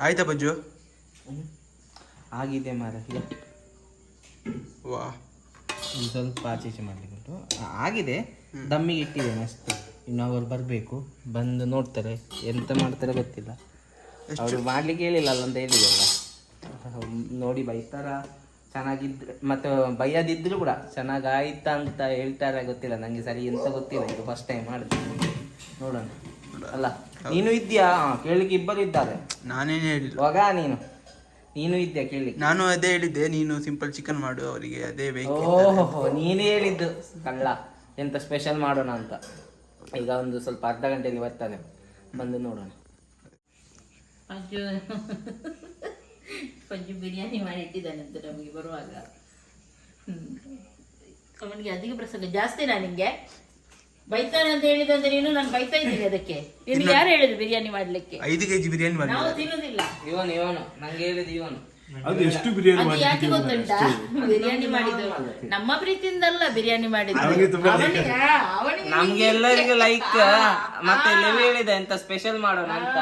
ಆಯ್ತಾ ಪಜ್ಜು? ಆಗಿದೆ ಮಾರ. ವಾ, ಸ್ವಲ್ಪ ಆಚೆ ಮಾಡಲಿಕ್ಕೆ ಆಗಿದೆ. ದಮ್ಮಿಗೆ ಇಟ್ಟಿದ್ದೇನೆ ಅಷ್ಟೇ. ಇನ್ನು ಅವರು ಬರಬೇಕು, ಬಂದು ನೋಡ್ತಾರೆ ಎಂತ ಮಾಡ್ತಾರೆ ಗೊತ್ತಿಲ್ಲ. ಅವರು ಮಾಡ್ಲಿಕ್ಕೆ ಹೇಳಿಲ್ಲ ಅಂತ ಹೇಳಿದಲ್ಲ, ನೋಡಿ ಬೈತಾರ. ಚೆನ್ನಾಗಿದ್ರೆ ಮತ್ತೆ ಬೈಯದಿದ್ರು ಕೂಡ ಚೆನ್ನಾಗಾಯ್ತಾ ಅಂತ ಹೇಳ್ತಾರೆ ಗೊತ್ತಿಲ್ಲ ನನಗೆ, ಸರಿ ಎಂತ ಗೊತ್ತಿಲ್ಲ. ಇದು ಫಸ್ಟ್ ಟೈಮ್ ಮಾಡಿದೆ, ನೋಡೋಣ. ಅಲ್ಲ ನೀನು ಇದ್ಯಾ ಕೇಳಲಿಕ್ಕೆ? ಇಬ್ಬರು ಇದ್ದಾರೆ. ನಾನೇನು ಹೇಳಿಲ್ಲ. ಇವಾಗ ನೀನು ಇದ್ಯಾ ಕೇಳಲಿಕ್ಕೆ? ನಾನು ಅದೇ ಹೇಳಿದ್ದೆ, ನೀನು ಸಿಂಪಲ್ ಚಿಕನ್ ಮಾಡು, ಅವರಿಗೆ ಅದೇ ಬೇಕು. ಓಹೋ, ನೀನೇ ಹೇಳಿದ್ದು ಕಳ್ಳ ಎಂತ ಸ್ಪೆಷಲ್ ಮಾಡೋಣ ಅಂತ. ಈಗ ಒಂದು ಸ್ವಲ್ಪ ಅರ್ಧ ಗಂಟೆಯಲ್ಲಿ ಬರ್ತಾನೆ, ಬಂದು ನೋಡೋಣ. ಪಜ್ಜು ಬಿರಿಯಾನಿ ಮಾಡಿ ಇಟ್ಟಿದ್ದಾನಂತೆ ನಮಗೆ ಬರುವಾಗ. ಅವನಿಗೆ ಅಧಿಕ ಪ್ರಸಂಗ ಜಾಸ್ತಿನಾ ನಿಂಗೆ? ಬೈತಾನೆ ಅಂತ ಹೇಳಿದಂದ್ರೆ ನೀನು ನಾನು ಬೈತಾ ಇದ್ದೀನಿ ಅದಕ್ಕೆ. ನಿನ್ಗೆ ಯಾರು ಹೇಳಿದ್ರು ಬಿರಿಯಾನಿ ಮಾಡ್ಲಿಕ್ಕೆ? 5 kg ಬಿರಿಯಾನಿ ಮಾಡಿ. ನಾವು ತಿನ್ನೋದಿಲ್ಲ. ಇವನು ನಂಗೆ ಹೇಳಿದ ಇವನು. ಅದು ಎಷ್ಟು ಬಿರಿಯಾನಿ ಅದು ಯಾಕೆ ಗೊತ್ತುಂಟಾ? ಬಿರಿಯಾನಿ ಮಾಡಿದ್ದು ನಮ್ಮ ಪ್ರೀತಿಯಿಂದಲ್ಲ, ಬಿರಿಯಾನಿ ಮಾಡಿದ್ದು ಅವನಿಗೆ. ನಮ್ಗೆ ಎಲ್ಲರಿಗೂ ಲೈಕ್ ಮತ್ತೆ ಲೆವಿ ಹೇಳಿದ ಎಂತ ಸ್ಪೆಷಲ್ ಮಾಡೋಣ ಅಂತ.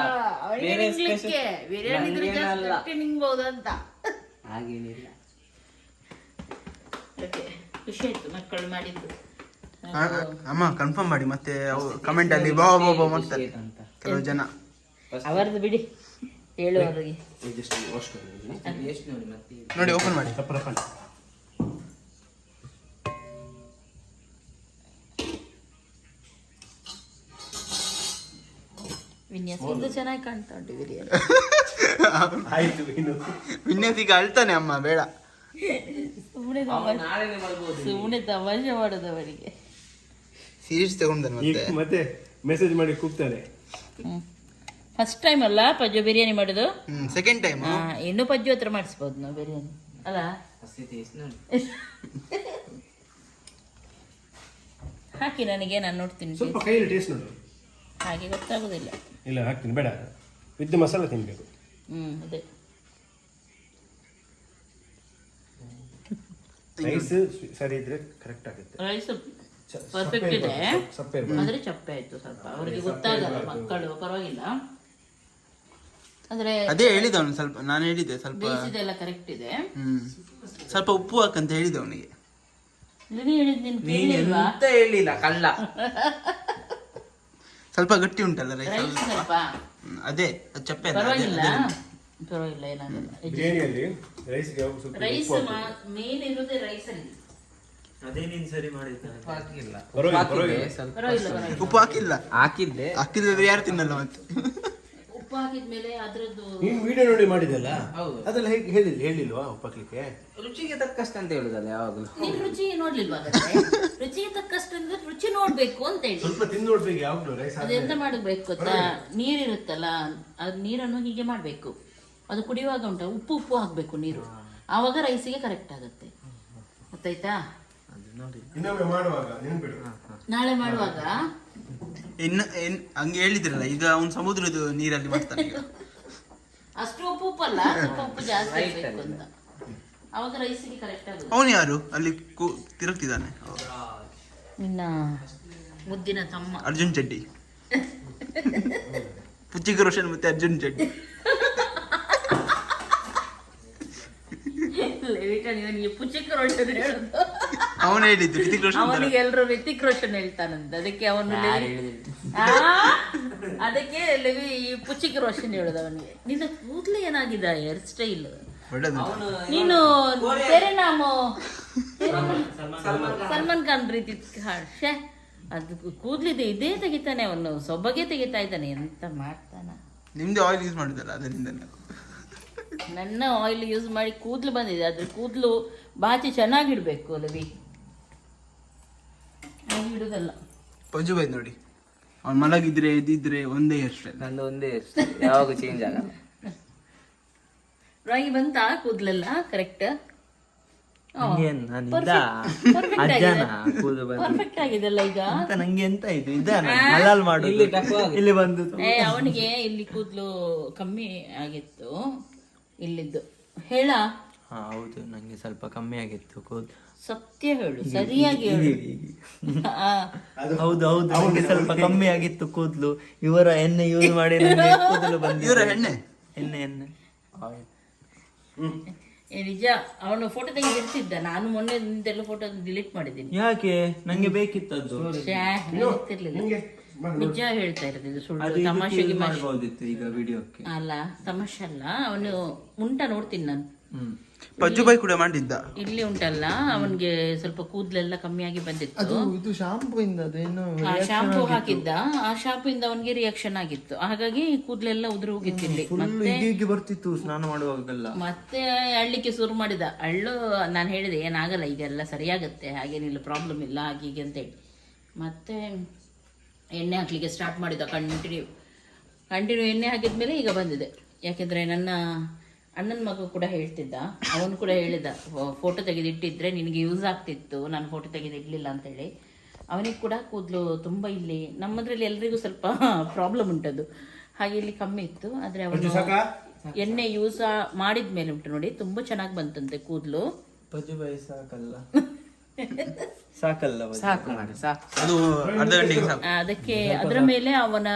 ಬೇರೆ ಬಿರಿಯಾನಿ ನಿಂಗ್ಬಹುದು ಅಂತ ಹಾಗೇನಿಲ್ಲ. ಖುಷಿ ಆಯ್ತು ಮಕ್ಕಳು ಮಾಡಿದ್ದು. ಅಮ್ಮ ಕನ್ಫರ್ಮ್ ಮಾಡಿ, ಮತ್ತೆ ಕಮೆಂಟ್ ಅಲ್ಲಿ ಬಾ ಮಾಡ್ತಾರೆ ಕೆಲವು ಜನ. ಅವರದ್ದು ಬಿಡಿ, ಹೇಳುವವರಿಗೆ ನೋಡಿ ಓಪನ್ ಮಾಡಿ. ವಿನ್ಯಾಸ ಚೆನ್ನಾಗಿ ಕಾಣ್ತಾ ಉಂಟು ಬಿರಿಯಾನಿ. ಆಯ್ತು. ವಿನ್ಯಾಸ ಈಗ ಅಳ್ತಾನೆ, ಅಮ್ಮ ಬೇಡ. ಸುಮ್ಮನೆ ತಮಾಷೆ ಮಾಡೋದು ಅವರಿಗೆ. ಸೀರಿಯಸ್ ತಗೊಂಡ್ತಾನೆ ಮತ್ತೆ ಮೆಸೇಜ್ ಮಾಡಿ ಕೂಗ್ತಾನೆ. ಫಸ್ಟ್ ಟೈಮ್ ಅಲ್ಲ ಪಜ್ಜು ಬಿರಿಯಾನಿ ಮಾಡೋದು. Second time. ಇನ್ನು ಪಜ್ಜು ಹತ್ರ ಮಾಡಿಸ್ಬೋದು ನಾವು ಬಿರಿಯಾನಿ ಅಲ್ಲ. ಹಾಕಿ ನನಗೆ, ನಾನು ನೋಡ್ತೀನಿ. ಸ್ವಲ್ಪ ಕೈಯಲ್ಲಿ ಟೇಸ್ಟ್ ನೋಡು. ಹಾಗೆ ಗೊತ್ತಾಗೋದಿಲ್ಲ. ಇಲ್ಲ ಹಾಕ್ತೀನಿ, ಬೇಡ. ವಿತ್ ಮಸಾಲ ತಿನ್ಬೇಕು. ಅದೇ ರೈಸ್ ಸರಿ ಇದ್ರೆ ಕರೆಕ್ಟ್ ಆಗುತ್ತೆ. ರೈಸ್ ಪರ್ಫೆಕ್ಟ್ ಇದೆ, ಆದ್ರೆ ಚಪ್ಪೆ ಆಯ್ತು ಸ್ವಲ್ಪ. ಅವರಿಗೆ ಗೊತ್ತಾಗಲ್ಲ, ಮಕ್ಕಳು ಪರವಾಗಿಲ್ಲ. ಅಂದ್ರೆ ಅದೇ ಹೇಳಿದವನು ಸ್ವಲ್ಪ, ನಾನು ಹೇಳಿದ್ದೆ ಸ್ವಲ್ಪ ಬೇಯಿಸಿದೆಲ್ಲ ಕರೆಕ್ಟ್ ಇದೆ. ಸ್ವಲ್ಪ ಉಪ್ಪು ಹಾಕಂತ ಹೇಳಿದ ಅವನಿಗೆ. ಎಂತ ಹೇಳಿಲ್ಲ ಕಳ್ಳ. ಸ್ವಲ್ಪ ಗಟ್ಟಿ ಉಂಟಲ್ಲ ರೈಸ್, ಸ್ವಲ್ಪ ಅದೇ ಚಪ್ಪೆ ಪರವಾಗಿಲ್ಲ, ಪರವಾಗಿಲ್ಲ, ಏನಾಗಲ್ಲ. ಬಿರಿಯಾನಿಯಲ್ಲಿ ರೈಸ್ಗೆ ಸ್ವಲ್ಪ ರೈಸ್ ಮೇನ್ ಇರೋದೇ ರೈಸ್ ಅಲ್ಲಿ. ಅದೇ ನೀನ್ ಸರಿ ಮಾಡಿದ್ದ. ಹಾಕಿಲ್ಲ, ಪರವಾಗಿಲ್ಲ. ಉಪ್ಪು ಹಾಕಿಲ್ಲ. ಹಾಕಿದ್ರೆ ಯಾರು ತಿನ್ನಲ್ಲ ಮತ್ತೆ. ಉಪ್ಪು ಹಾಕಿದ್ಮೇಲೆ ಅದ್ರದ್ದು ನೀನ್ ವಿಡಿಯೋ ನೋಡಿ ಮಾಡಿದಲ್ಲ, ಹೌದು. ಅದೆಲ್ಲ ಹೇಳಿಲ್ವಾ ಉಪ್ಪು ಹಾಕ್ಲಿಕ್ಕೆ? ರುಚಿಗೆ ತಕ್ಕಷ್ಟು ಅಂತ ಹೇಳುದಲ್ಲ ಯಾವಾಗಲೂ. ನೀನ್ ರುಚಿ ನೋಡ್ಲಿಲ್ವಾ? ರುಚಿಗೆ ತಕ್ಕಷ್ಟು ಅಂದ್ರೆ ರುಚಿ ನೋಡ್ಬೇಕು ಅಂತ ಹೇಳಿ. ಸ್ವಲ್ಪ ತಿಂದು ನೋಡ್ಬೇಕು ಯಾವಾಗ್ಲೂ ರೈಸ್. ಅದೆಂತ ಮಾಡ್ಬೇಕು ಗೊತ್ತಾ? ನೀರಿರುತ್ತಲ್ಲ, ಅದ್ ನೀರನ್ನು ಹೀಗೆ ಮಾಡ್ಬೇಕು. ಅದು ಕುಡಿಯುವಾಗ ಉಪ್ಪು ಹಾಕ್ಬೇಕು ನೀರು, ಆವಾಗ ರೈಸಿಗೆ ಕರೆಕ್ಟ್ ಆಗುತ್ತೆ. ಗೊತ್ತಾಯ್ತಾ? ಇನ್ನೊಮ್ಮೆ ಮಾಡುವಾಗ ನೆನ್ಪಿಡು. ನಾಳೆ ಮಾಡುವಾಗ ಹಂಗೆ ಹೇಳಿದ್ರಲ್ಲ, ಈಗ ಅವ್ನು ಸಮುದ್ರದ ನೀರಲ್ಲಿ ಮಾಡ್ತಾನೆ ಈಗ. ಅಷ್ಟು ಉಪ್ಪಲ್ಲ, ಸ್ವಲ್ಪ ಉಪ್ಪು ಜಾಸ್ತಿ ಹಾಕ್ಬೇಕು ಅಂತ, ಆವಾಗ ರೈಸಿಗೆ ಕರೆಕ್ಟ್ ಆಗುತ್ತೆ. ಅವನು ಯಾರು ಅಲ್ಲಿ ತಿರುಗ್ತಿದ್ದಾನೆ? ನಿನ್ನ ಮುದ್ದಿನ ತಮ್ಮ ಅರ್ಜುನ್ ಚಡ್ಡಿ. ಪುಚ್ಚಿಕ ರೋಷನ್ ಮತ್ತೆ ಅರ್ಜುನ್ ಚಡ್ಡಿ. ಪುಚ್ಚಿಕ ರೋಷನ್ ಹೇಳುದು ಅವನು ಹೇಳಿದ್ದು ರಿತಿಕ್ ರೋಷನ್. ಅವನಿಗೆ ಎಲ್ರು ರಿತಿಕ್ ರೋಷನ್ ಹೇಳ್ತಾನಂತ, ಅದಕ್ಕೆ ಅವನು ಅದಕ್ಕೆ ಲೆವಿ ಈ ಪುಚ್ಚಿಕ ರೋಷನ್ ಹೇಳುದು ಅವನಿಗೆ. ನಿನ್ನ ಕೂದಲು ಏನಾಗಿದೆ ಹೇರ್ ಸ್ಟೈಲ್? ನೀನು ಬೇರೆ ನಾಮು ಸಲ್ಮಾನ್ ಖಾನ್ ರೀತಿ ಅದು ಕೂದ್ಲಿದೆ, ಇದೇ ತೆಗಿತಾನೆ ಅವನು, ಸೊಬಗೆ ತೆಗಿತಾ ಇದ್ದಾನೆ. ಎಂತ ಮಾಡ್ತಾನ? ನಿಮ್ದು ಆಯಿಲ್ ಯೂಸ್ ಮಾಡಿದಲ್ಲ ಅದರಿಂದ. ನನ್ನ ಆಯಿಲ್ ಯೂಸ್ ಮಾಡಿ ಕೂದಲು ಬಂದಿದೆ, ಆದ್ರೆ ಕೂದಲು ಬಾಚಿ ಚೆನ್ನಾಗಿಡ್ಬೇಕು ಅಲ್ಲವಿ, ಇಡುದಲ್ಲ. ಪಂಜು ಬೈ ನೋಡಿ, ಅವ್ನು ಮಲಗಿದ್ರೆ ಇದ್ದಿದ್ರೆ ಒಂದೇ ಹೇರ್ ಸ್ಟೈಲ್. ನಂದು ಒಂದೇ ಯಾವಾಗ ಚೇಂಜ್ ಆಗಲ್ಲ. ರಾಗಿ ಬಂತ ಕೂದಲೆಲ್ಲ ಕರೆಕ್ಟ್? ಪರ್ಫೆಕ್ಟ್ ಆಗಿದೆಲ್ಲ ಈಗ. ನಂಗೆ ಎಂತ ಇದು ಇಲ್ಲಿ ಬಂದು ಅವನಿಗೆ ಇಲ್ಲಿ ಕೂದಲು ಕಮ್ಮಿ ಆಗಿತ್ತು, ಇಲ್ಲಿದ್ದು ಹೇಳ. ಹೌದು, ನಂಗೆ ಸ್ವಲ್ಪ ಕಮ್ಮಿ ಆಗಿತ್ತು ಕೂದಲು. ಸತ್ಯ ಹೇಳು, ಸರಿಯಾಗಿ ಹೇಳು. ಹೌದು ಹೌದು, ನಂಗೆ ಸ್ವಲ್ಪ ಕಮ್ಮಿ ಆಗಿತ್ತು ಕೂದಲು. ಇವರ ಎಣ್ಣೆ ಯೂಸ್ ಮಾಡಿ ಕೂದಲು ಬಂದಿದೆ. ಇವರ ಎಣ್ಣೆ ಎಣ್ಣೆ ಎಣ್ಣೆ ನಿಜ ಅವನು ಫೋಟೋ ತೆಗೆದಿರ್ತಿದ್ದ, ನಾನು ಮೊನ್ನೆ ನಿಂದೆಲ್ಲ ಫೋಟೋ ಡಿಲೀಟ್ ಮಾಡಿದ್ದೀನಿ. ಯಾಕೆ? ನಂಗೆ ಬೇಕಿತ್ತದ್ದು. ಗೊತ್ತಿರ್ಲಿಲ್ಲ, ನಿಜ ಹೇಳ್ತಾ ಇರೋದು, ಇದು ಸುಳ್ಳು ಅದು ತಮಾಷೆ use ಗಿಮಾಷೆ ಮಾಡ್ಬೋದಿತ್ತು ಈಗ ವಿಡಿಯೋಕ್ಕೆ. ಅಲ್ಲ, ತಮಾಷೆ ಅಲ್ಲ. ಅವನು ಉಂಟ ನೋಡ್ತೀನಿ ನಾನು, ಪಜ್ಜು ಬಾಯ್ ಕೂಡ ಮಾಡಿದ್ದ. ಇಲ್ಲಿ ಉಂಟಲ್ಲ ಅವನ್ಗೆ ಸ್ವಲ್ಪ ಕೂದಲೆಲ್ಲ ಕಮ್ಮಿಯಾಗಿ ಬಂದಿತ್ತು. ಇದು ಶಾಂಪೂ ಇಂದ ಅದೇನು ಶಾಂಪೂ ಹಾಕಿದ್ದ, ಆ ಶಾಂಪೂ ಇಂದ ಅವನಿಗೆ ರಿಯಾಕ್ಷನ್ ಆಗಿತ್ತು, ಹಾಗಾಗಿ ಕೂದಲೆಲ್ಲ ಉದುರು ಹೋಗಿತ್ತು ಇಲ್ಲಿ. ಹೀಗೆ ಬರ್ತಿತ್ತು ಸ್ನಾನ ಮಾಡುವಾಗೆಲ್ಲ. ಮತ್ತೆ ಅಳ್ಳಿಕ್ಕೆ ಶುರು ಮಾಡಿದ. ಅಳ್ಳು ನಾನು ಹೇಳಿದೆ ಏನಾಗಲ್ಲ, ಈಗೆಲ್ಲ ಸರಿಯಾಗತ್ತೆ, ಹಾಗೇನಿಲ್ಲ, ಪ್ರಾಬ್ಲಮ್ ಇಲ್ಲ, ಹಾಗೀಗೆ ಅಂತೇಳಿ. ಮತ್ತೆ ಎಣ್ಣೆ ಹಾಕ್ಲಿಕ್ಕೆ ಸ್ಟಾರ್ಟ್ ಮಾಡಿದ. ಕಂಟಿನ್ಯೂ ಎಣ್ಣೆ ಹಾಕಿದ್ಮೇಲೆ ಈಗ ಬಂದಿದೆ. ಯಾಕೆಂದರೆ ನನ್ನ ಅಣ್ಣನ ಮಗ ಕೂಡ ಹೇಳ್ತಿದ್ದ, ಅವನು ಕೂಡ ಹೇಳಿದ, ಫೋಟೋ ತೆಗೆದಿಟ್ಟಿದ್ರೆ ನಿನಗೆ ಯೂಸ್ ಆಗ್ತಿತ್ತು, ನಾನು ಫೋಟೋ ತೆಗೆದಿಡ್ಲಿಲ್ಲ ಅಂತೇಳಿ. ಅವನಿಗೆ ಕೂಡ ಕೂದಲು ತುಂಬ ಇಲ್ಲಿ ನಮ್ಮದ್ರಲ್ಲಿ ಎಲ್ರಿಗೂ ಸ್ವಲ್ಪ ಪ್ರಾಬ್ಲಮ್ ಉಂಟದು, ಹಾಗೆ ಇಲ್ಲಿ ಕಮ್ಮಿ ಇತ್ತು. ಆದರೆ ಅವನು ಎಣ್ಣೆ ಯೂಸ್ ಮಾಡಿದ ಮೇಲೆ ಉಂಟು ನೋಡಿ, ತುಂಬ ಚೆನ್ನಾಗಿ ಬಂತಂತೆ ಕೂದಲು. ಪಜ್ಜು ಬಾಯಿ ಸಾಕಲ್ಲ ಸಾಕಲ್ಲ ಸಾಕು ಮಾಡಿ ಸಾಕು. ಅದು ಅರ್ಧ ಗಂಟೆಗೆ ಸಾಕು. ಅದಕ್ಕೆ ಅದರ ಮೇಲೆ ಅವನ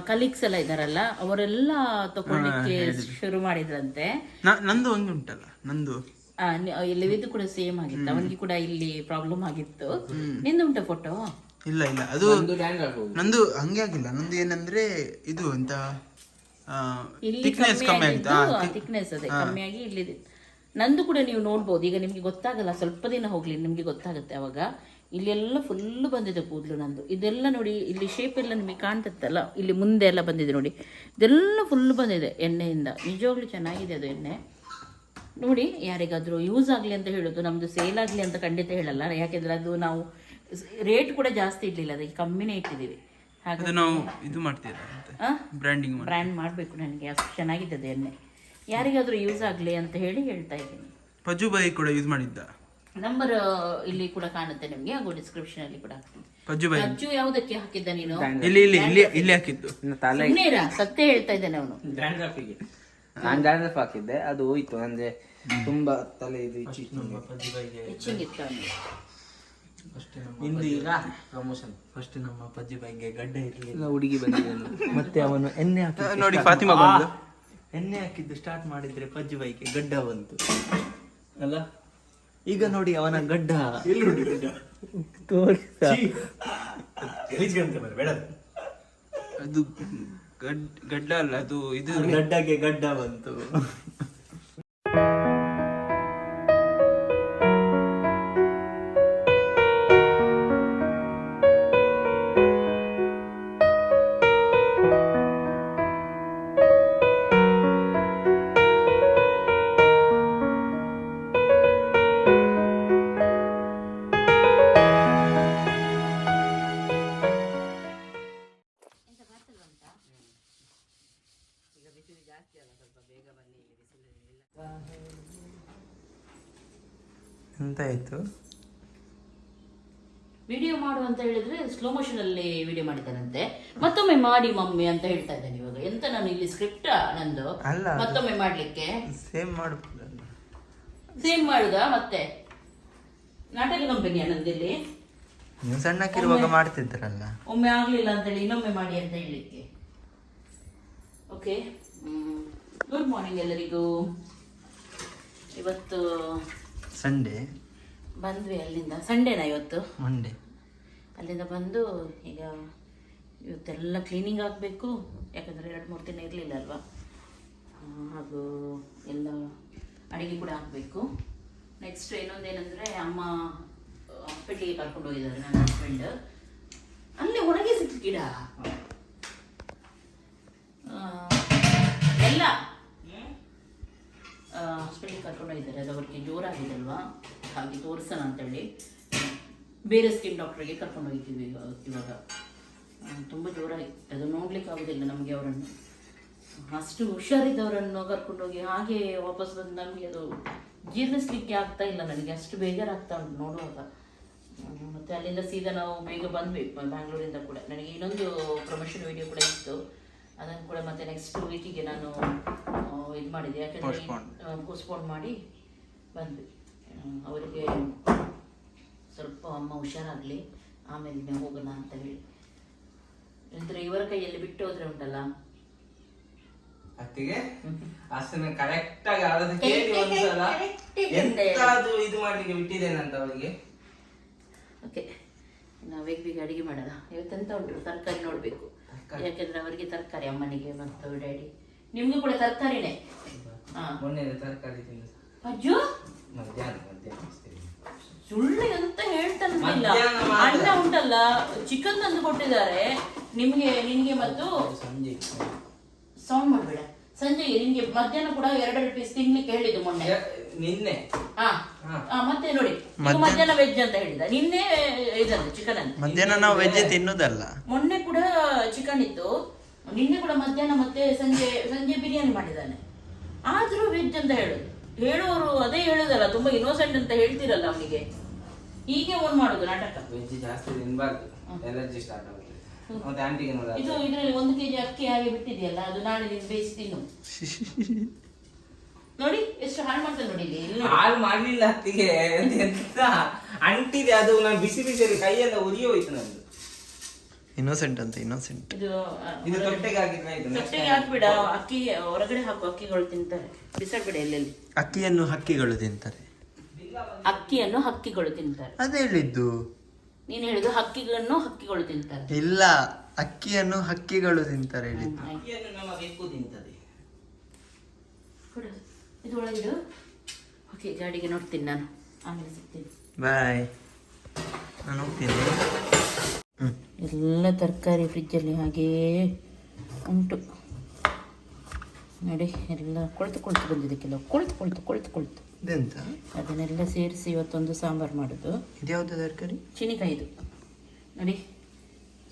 ಕಲೀಗ್ಸ್ ಎಲ್ಲ ಇದಾರಲ್ಲ, ಅವರೆಲ್ಲ ತಗೊಳ್ಳಿಕ್ಕೆ ಶುರು ಮಾಡಿದ್ರಂತೆ. ನಂದು ಒಂದು ಉಂಟಲ್ಲ, ನಂದು ಇಲ್ಲಿ ಇದು ಕೂಡ ಸೇಮ್ ಆಗಿತ್ತು, ಅವನಿಗೆ ಕೂಡ ಇಲ್ಲಿ ಪ್ರಾಬ್ಲಮ್ ಆಗಿತ್ತು. ನಿಂದು ಉಂಟ ಫೋಟೋ? ಇಲ್ಲ ಇಲ್ಲ, ಅದು ನಂದು ಹಂಗೆ ಆಗಿಲ್ಲ. ನಂದು ಏನಂದ್ರೆ ಇದು ಎಂತ ಇಲ್ಲಿ ಥಿಕ್ನೆಸ್ ಕಮ್ಮಿ ಆಗಿತ್ತು. ಥಿಕ್ನೆಸ್ ಅದೇ ಕಮ್ಮಿಯಾಗಿ ಇಲ್ಲಿ. ನಂದು ಕೂಡ ನೀವು ನೋಡ್ಬೋದು, ಈಗ ನಿಮ್ಗೆ ಗೊತ್ತಾಗಲ್ಲ, ಸ್ವಲ್ಪ ದಿನ ಹೋಗ್ಲಿ ನಿಮ್ಗೆ ಗೊತ್ತಾಗುತ್ತೆ ಅವಾಗ. ಇಲ್ಲೆಲ್ಲ ಫುಲ್ಲು ಬಂದಿದೆ ಕೂದಲು ನಂದು. ಇದೆಲ್ಲ ನೋಡಿ, ಇಲ್ಲಿ ಶೇಪ್ ಎಲ್ಲ ನಿಮಗೆ ಕಾಣ್ತತ್ತಲ್ಲ, ಇಲ್ಲಿ ಮುಂದೆ ಎಲ್ಲ ಬಂದಿದೆ ನೋಡಿ, ಇದೆಲ್ಲ ಫುಲ್ ಬಂದಿದೆ ಎಣ್ಣೆಯಿಂದ. ನಿಜವಾಗ್ಲೂ ಚೆನ್ನಾಗಿದೆ ಅದು ಎಣ್ಣೆ. ನೋಡಿ, ಯಾರಿಗಾದರೂ ಯೂಸ್ ಆಗಲಿ ಅಂತ ಹೇಳೋದು, ನಮ್ಮದು ಸೇಲ್ ಆಗಲಿ ಅಂತ ಖಂಡಿತ ಹೇಳಲ್ಲ. ಯಾಕೆಂದರೆ ಅದು ನಾವು ರೇಟ್ ಕೂಡ ಜಾಸ್ತಿ ಇಡಲಿಲ್ಲ, ಅದಕ್ಕೆ ಕಮ್ಮಿನೇ ಇಟ್ಟಿದ್ದೀವಿ. ಹಾಗೆ ನಾವು ಇದು ಮಾಡ್ತೀರಾ ಬ್ರ್ಯಾಂಡಿಂಗ್ ಬ್ರ್ಯಾಂಡ್ ಮಾಡಬೇಕು. ನನಗೆ ಅಷ್ಟು ಚೆನ್ನಾಗಿದೆ ಅದು ಎಣ್ಣೆ, ಯಾರಿಗಾದರೂ ಯೂಸ್ ಆಗಲಿ ಅಂತ ಹೇಳಿ ಹೇಳ್ತಾ ಇದ್ದೀನಿ. ಪಜ್ಜು ಬಾಯಿ ಕೂಡ ಯೂಸ್ ಮಾಡಿದ್ದ. ನಂಬರ್ ಇಲ್ಲಿ ಕೂಡ ಕಾಣುತ್ತೆ ನಿಮಗೆ, ಹಾಗೂ ಡಿಸ್ಕ್ರಿಪ್ಷನ್ ಅಲ್ಲಿ ಕೂಡ ಹಾಕ್ತೀನಿ. ಪಜ್ಜು ಬಾಯಿ ಅಜ್ಜು ಯಾವುದಕ್ಕೆ ಹಾಕಿದ್ದ ನೀನು? ಇಲ್ಲಿ ಇಲ್ಲಿ ಇಲ್ಲಿ ಇಲ್ಲಿ ಹಾಕಿದ್ದು. ಸುಮ್ನೇರ, ಸತ್ಯ ಹೇಳ್ತಾ ಇದ್ದಾನೆ ಅವನು. ಡ್ಯಾಂಡ್ರಫಿಗೆ ನಾನು ಡ್ಯಾಂಡ್ರಫ್ ಹಾಕಿದ್ದೆ, ಅದು ಹೋಯ್ತು. ಅಂದ್ರೆ ತುಂಬಾ ತಲೆ ಇದು ಹೆಚ್ಚಿಂಗ್ ಇತ್ತು ಅವನಿಗೆ. ಇಂದು ಈಗ ಪ್ರಮೋಷನ್. ಫಸ್ಟ್ ನಮ್ಮ ಪಜ್ಜಿ ಬಾಯಿಗೆ ಗಡ್ಡ ಇರಲಿಲ್ಲ, ಹುಡುಗಿ ಬಂದಿದ್ದೇನು. ಮತ್ತೆ ಅವನು ಎಣ್ಣೆ ಹಾಕಿ ನೋಡಿ ಫಾತಿಮಾ ಬಂದು ಎಣ್ಣೆ ಹಾಕಿದ್ದು ಸ್ಟಾರ್ಟ್ ಮಾಡಿದ್ರೆ ಪಜ್ಜಿ ಬಾಯಿಗೆ ಗಡ್ಡ ಬಂತು ಅಲ್ಲ. ಈಗ ನೋಡಿ ಅವನ ಗಡ್ಡ ಎಲ್ಲಿ ಬೇಡ, ಅದು ಗಡ್ಡ ಅಲ್ಲ, ಅದು ಇದು ಗಡ್ಡಗೆ ಗಡ್ಡ ಬಂತು. ಎಂತ ಆಯ್ತು? ವಿಡಿಯೋ ಮಾಡು ಅಂತ ಹೇಳಿದ್ರೆ ಸ್ಲೋ ಮೋಷನ್ ಅಲ್ಲಿ ವಿಡಿಯೋ ಮಾಡಿದ್ದಾನಂತೆ. ಮತ್ತೊಮ್ಮೆ ಮಾಡಿ ಮಮ್ಮಿ ಅಂತ ಹೇಳ್ತಾ ಇದ್ದಾನೆ ಇವಾಗ. ಎಂತ ನಾನು ಇಲ್ಲಿ ಸ್ಕ್ರಿಪ್ಟ್ ನಂದು ಅಲ್ಲ, ಮತ್ತೊಮ್ಮೆ ಮಾಡ್ಲಿಕ್ಕೆ ಸೇಮ್ ಮಾಡಬಹುದಲ್ಲ. ಸೇಮ್ ಮಾಡುದ? ಮತ್ತೆ ನಾಟಕ ಕಂಪನಿಯ ನಂದಿಲ್ಲಿ ನೀವು ಸಣ್ಣಕ್ಕಿರುವಾಗ ಮಾಡ್ತಿದ್ರಲ್ಲ. ಒಮ್ಮೆ ಆಗ್ಲಿಲ್ಲ ಅಂತೇಳಿ ಇನ್ನೊಮ್ಮೆ ಮಾಡಿ ಅಂತ ಹೇಳಲಿಕ್ಕೆ. ಓಕೆ, ಗುಡ್ ಮಾರ್ನಿಂಗ್ ಎಲ್ಲರಿಗೂ. ಇವತ್ತು ಸಂಡೇ ಬಂದ್ವಿ ಅಲ್ಲಿಂದ. ಸಂಡೇನಾ ಇವತ್ತು? ಮಂಡೇ. ಅಲ್ಲಿಂದ ಬಂದು ಈಗ ಇವತ್ತೆಲ್ಲ ಕ್ಲೀನಿಂಗ್ ಆಗಬೇಕು, ಯಾಕಂದರೆ 2-3 ದಿನ ಇರಲಿಲ್ಲ ಅಲ್ವಾ. ಹಾಗೂ ಎಲ್ಲ ಅಡುಗೆ ಕೂಡ ಆಗಬೇಕು. ನೆಕ್ಸ್ಟ್ ಇನ್ನೊಂದೇನೆಂದರೆ, ಅಮ್ಮ ಹಾಸ್ಪಿಟ್ಲಿಗೆ ಕರ್ಕೊಂಡು ಹೋಗಿದ್ದಾರೆ ನನ್ನ ಹಸ್ಬೆಂಡ್. ಅಲ್ಲೇ ಒಳಗೆ ಸಿಕ್ಕ ಗಿಡ ಎಲ್ಲ ಹಾಸ್ಪಿಟ್ಲಿಗೆ ಕರ್ಕೊಂಡು ಹೋಗಿದ್ದಾರೆ. ಅದು ಅವ್ರಿಗೆ ಜೋರಾಗಿದೆಲ್ವಾ, ಹಾಗೆ ತೋರಿಸೋಣ ಅಂತೇಳಿ ಬೇರೆ ಸ್ಕಿನ್ ಡಾಕ್ಟ್ರಿಗೆ ಕರ್ಕೊಂಡು ಹೋಗಿದ್ದೀವಿ ಇವಾಗ. ತುಂಬ ಜೋರಾಗಿ ಅದು ನೋಡ್ಲಿಕ್ಕೆ ಆಗೋದಿಲ್ಲ ನಮಗೆ ಅವರನ್ನು, ಅಷ್ಟು ಹುಷಾರಿದ್ದವರನ್ನು ಕರ್ಕೊಂಡೋಗಿ ಹಾಗೆ ವಾಪಸ್ ಬಂದು ನಮಗೆ ಅದು ಜೀರ್ಣಿಸ್ಲಿಕ್ಕೆ ಆಗ್ತಾ ಇಲ್ಲ. ನನಗೆ ಅಷ್ಟು ಬೇಜಾರಾಗ್ತಾ ಉಂಟು ನೋಡುವಾಗ. ಮತ್ತು ಅಲ್ಲಿಂದ ಸೀದಾ ನಾವು ಬೇಗ ಬಂದ್ವಿ ಬ್ಯಾಂಗ್ಳೂರಿಂದ ಕೂಡ. ನನಗೆ ಇನ್ನೊಂದು ಪ್ರಮೋಷನ್ ವಿಡಿಯೋ ಕೂಡ ಇತ್ತು, ಅದನ್ನು ಕೂಡ ಮತ್ತೆ ನೆಕ್ಸ್ಟ್ ವೀಕಿಗೆ ನಾನು ಇದು ಮಾಡಿದೆ. ಯಾಕೆಂದರೆ ಪೋಸ್ಟ್ಪೋನ್ ಮಾಡಿ ಬಂದ್ವಿ. ಅವರಿಗೆ ಸ್ವಲ್ಪ ಅಮ್ಮ ಹುಷಾರಾಗಲಿ, ಆಮೇಲೆ ಹೋಗೋಣ ಅಂತ ಹೇಳಿ. ನಂತರ ಇವರ ಕೈಯಲ್ಲಿ ಬಿಟ್ಟು ಹೋದರೆ ಉಂಟಲ್ಲ, ಅತ್ತಿಗೆ ಅಷ್ಟನ್ನ ಕರೆಕ್ಟ್ ಆಗಿ ಅದನ್ನ ಕೇಳಿ ಒಂದ್ಸಲ ಎಂತ ಅದು ಇದು ಮಾಡ್ಲಿಕ್ಕೆ ಬಿಟ್ಟಿದ್ದೇನಂತ ಅವಳಿಗೆ. ಓಕೆ, ನಾವು ಬೇಗ ಬೇಗ ಅಡಿಗೆ ಮಾಡೋಣ. ಇವತ್ತೆಂತ ಉಂಟು ತರಕಾರಿ ನೋಡ್ಬೇಕು, ಯಾಕೆಂದ್ರೆ ಅವರಿಗೆ ತರಕಾರಿ, ಅಮ್ಮನಿಗೆ ಮತ್ತು ಡ್ಯಾಡಿ ನಿಮ್ಗೂ ಕೂಡ ತರಕಾರಿನೇ. ಮೊನ್ನೆ ತರಕಾರಿ ತಿಂದು ಅಜ್ಜು ಮಧ್ಯಾಹ್ನ ಸುಳ್ಳು ಅಂತ ಹೇಳ್ತಾನಿಲ್ಲ. ಅಣ್ಣ ಉಂಟಲ್ಲ ಚಿಕನ್ ತಂದು ಕೊಟ್ಟಿದ್ದಾರೆ ನಿನ್ಗೆ ಮತ್ತು ಸಂಜೆ ಸೌಂಡ್ ಮಾಡ್ಬೇಡ. ಸಂಜೆಗೆ ನಿನ್ಗೆ ಮಧ್ಯಾಹ್ನ ಕೂಡ 2 ಪೀಸ್ ತಿನ್ಲಿಕ್ಕೆ ಹೇಳಿದ್ದು ಮೊನ್ನೆ. ನಿನ್ನೆ ಮತ್ತೆ ನೋಡಿ ಮಧ್ಯಾಹ್ನ ವೆಜ್ ಅಂತ ಹೇಳಿದ, ನಿನ್ನೆ ಇದನ್ನು ಚಿಕನ್ ಅಂತ. ಮಧ್ಯಾಹ್ನ ನಾವು ವೆಜ್ ತಿನ್ನುದಲ್ಲ. ಮೊನ್ನೆ ಕೂಡ ಚಿಕನ್ ಇತ್ತು, ನಿನ್ನೆ ಕೂಡ ಮಧ್ಯಾಹ್ನ ಮತ್ತೆ ಸಂಜೆ ಬಿರಿಯಾನಿ ಮಾಡಿದ್ದಾನೆ. ಆದ್ರೂ ವೆಜ್ ಅಂತ ಹೇಳುವವರು ಅದೇ ಹೇಳುದಲ್ಲ, ತುಂಬಾ ಇನ್ನೋಸೆಂಟ್ ಅಂತ ಹೇಳ್ತಿರಲ್ಲ ಅವನಿಗೆ. ಹೀಗೆ ಓನ್ ಮಾಡುದು ನಾಟಕ. ವೆಜ್ ಜಾಸ್ತಿ ತಿನ್ಬಾರ್ದು, ಎಲರ್ಜಿ ಸ್ಟಾರ್ಟ್ ಆಗುತ್ತೆ. ಮತ್ತೆ ಆಂಟಿಗೆ ನೋಡ ಇದು ಇದ್ರಲ್ಲಿ 1 kg ಅಕ್ಕಿ ಹಾಗೆ ಬಿಟ್ಟಿದೆಯಲ್ಲ, ಅದು ನಾಳೆ ನೀನು ಬೇಯಿಸಿ ತಿನ್ನು. ನೋಡಿ ಎಷ್ಟು ಹಾಳು ಮಾಡ್ತಾರೆ ನೋಡಿ. ಹಾಳು ಮಾಡ್ಲಿಲ್ಲ ಅತ್ತಿಗೆ, ಎಂತ ಅಂಟಿದೆ ಅದು. ನಾನು ಬಿಸಿ ಬಿಸಿಯಲ್ಲಿ ಕೈಯೆಲ್ಲ ಉರಿ ಹೋಯ್ತು ನಂದು. ಇನ್ನೋಸೆಂಟ್ ಅಂತ ಇನ್ನೋಸೆಂಟ್. ಇದು ತೊಟ್ಟೆಗೆ ಹಾಕಿದ್ರೆ ತೊಟ್ಟೆಗೆ ಹಾಕ್ಬಿಡ, ಅಕ್ಕಿ ಹೊರಗಡೆ ಹಾಕು, ಅಕ್ಕಿಗಳು ತಿಂತಾರೆ. ಬಿಸಾಡ್ಬೇಡ ಎಲ್ಲೆಲ್ಲಿ. ಅಕ್ಕಿಯನ್ನು ಹಕ್ಕಿಗಳು ತಿಂತಾರೆ. ಅಕ್ಕಿಯನ್ನು ಹಕ್ಕಿಗಳು ತಿಂತಾರೆ. ಅದೇ ಹೇಳಿದ್ದು. ನೀನು ಹೇಳಿದ್ದು ಹಕ್ಕಿಗಳನ್ನು ಹಕ್ಕಿಗಳು ತಿಂತಾರೆ. ಇಲ್ಲ, ಅಕ್ಕಿಯನ್ನು ಹಕ್ಕಿಗಳು ತಿಂತಾರೆ ಹೇಳಿದ್ದು. ಅಕ್ಕಿಯನ್ನು ನಮ್ಮ ಬೆಕ್ಕು ತಿಂತದೆ. ಇದು ಒಳಗಿಡು. ಓಕೆ, ಗಾಡಿಗೆ ನೋಡ್ತೀನಿ ನಾನು, ಆಮೇಲೆ ಸಿಗ್ತೀನಿ. ಬಾಯ್. ನಾನು ಹೋಗ್ತೀನಿ. ಎಲ್ಲ ತರಕಾರಿ ಫ್ರಿಜ್ಜಲ್ಲಿ ಹಾಗೇ ಉಂಟು ನೋಡಿ. ಎಲ್ಲ ಕೊಳ್ತು ಬಂದಿದೆ, ಕೆಲವು ಕೊಳ್ತು. ಇದೆಂತ? ಅದನ್ನೆಲ್ಲ ಸೇರಿಸಿ ಇವತ್ತೊಂದು ಸಾಂಬಾರು ಮಾಡೋದು. ಇದ್ಯಾವುದು ತರಕಾರಿ? ಚೀನಿಕಾಯಿದು ನೋಡಿ.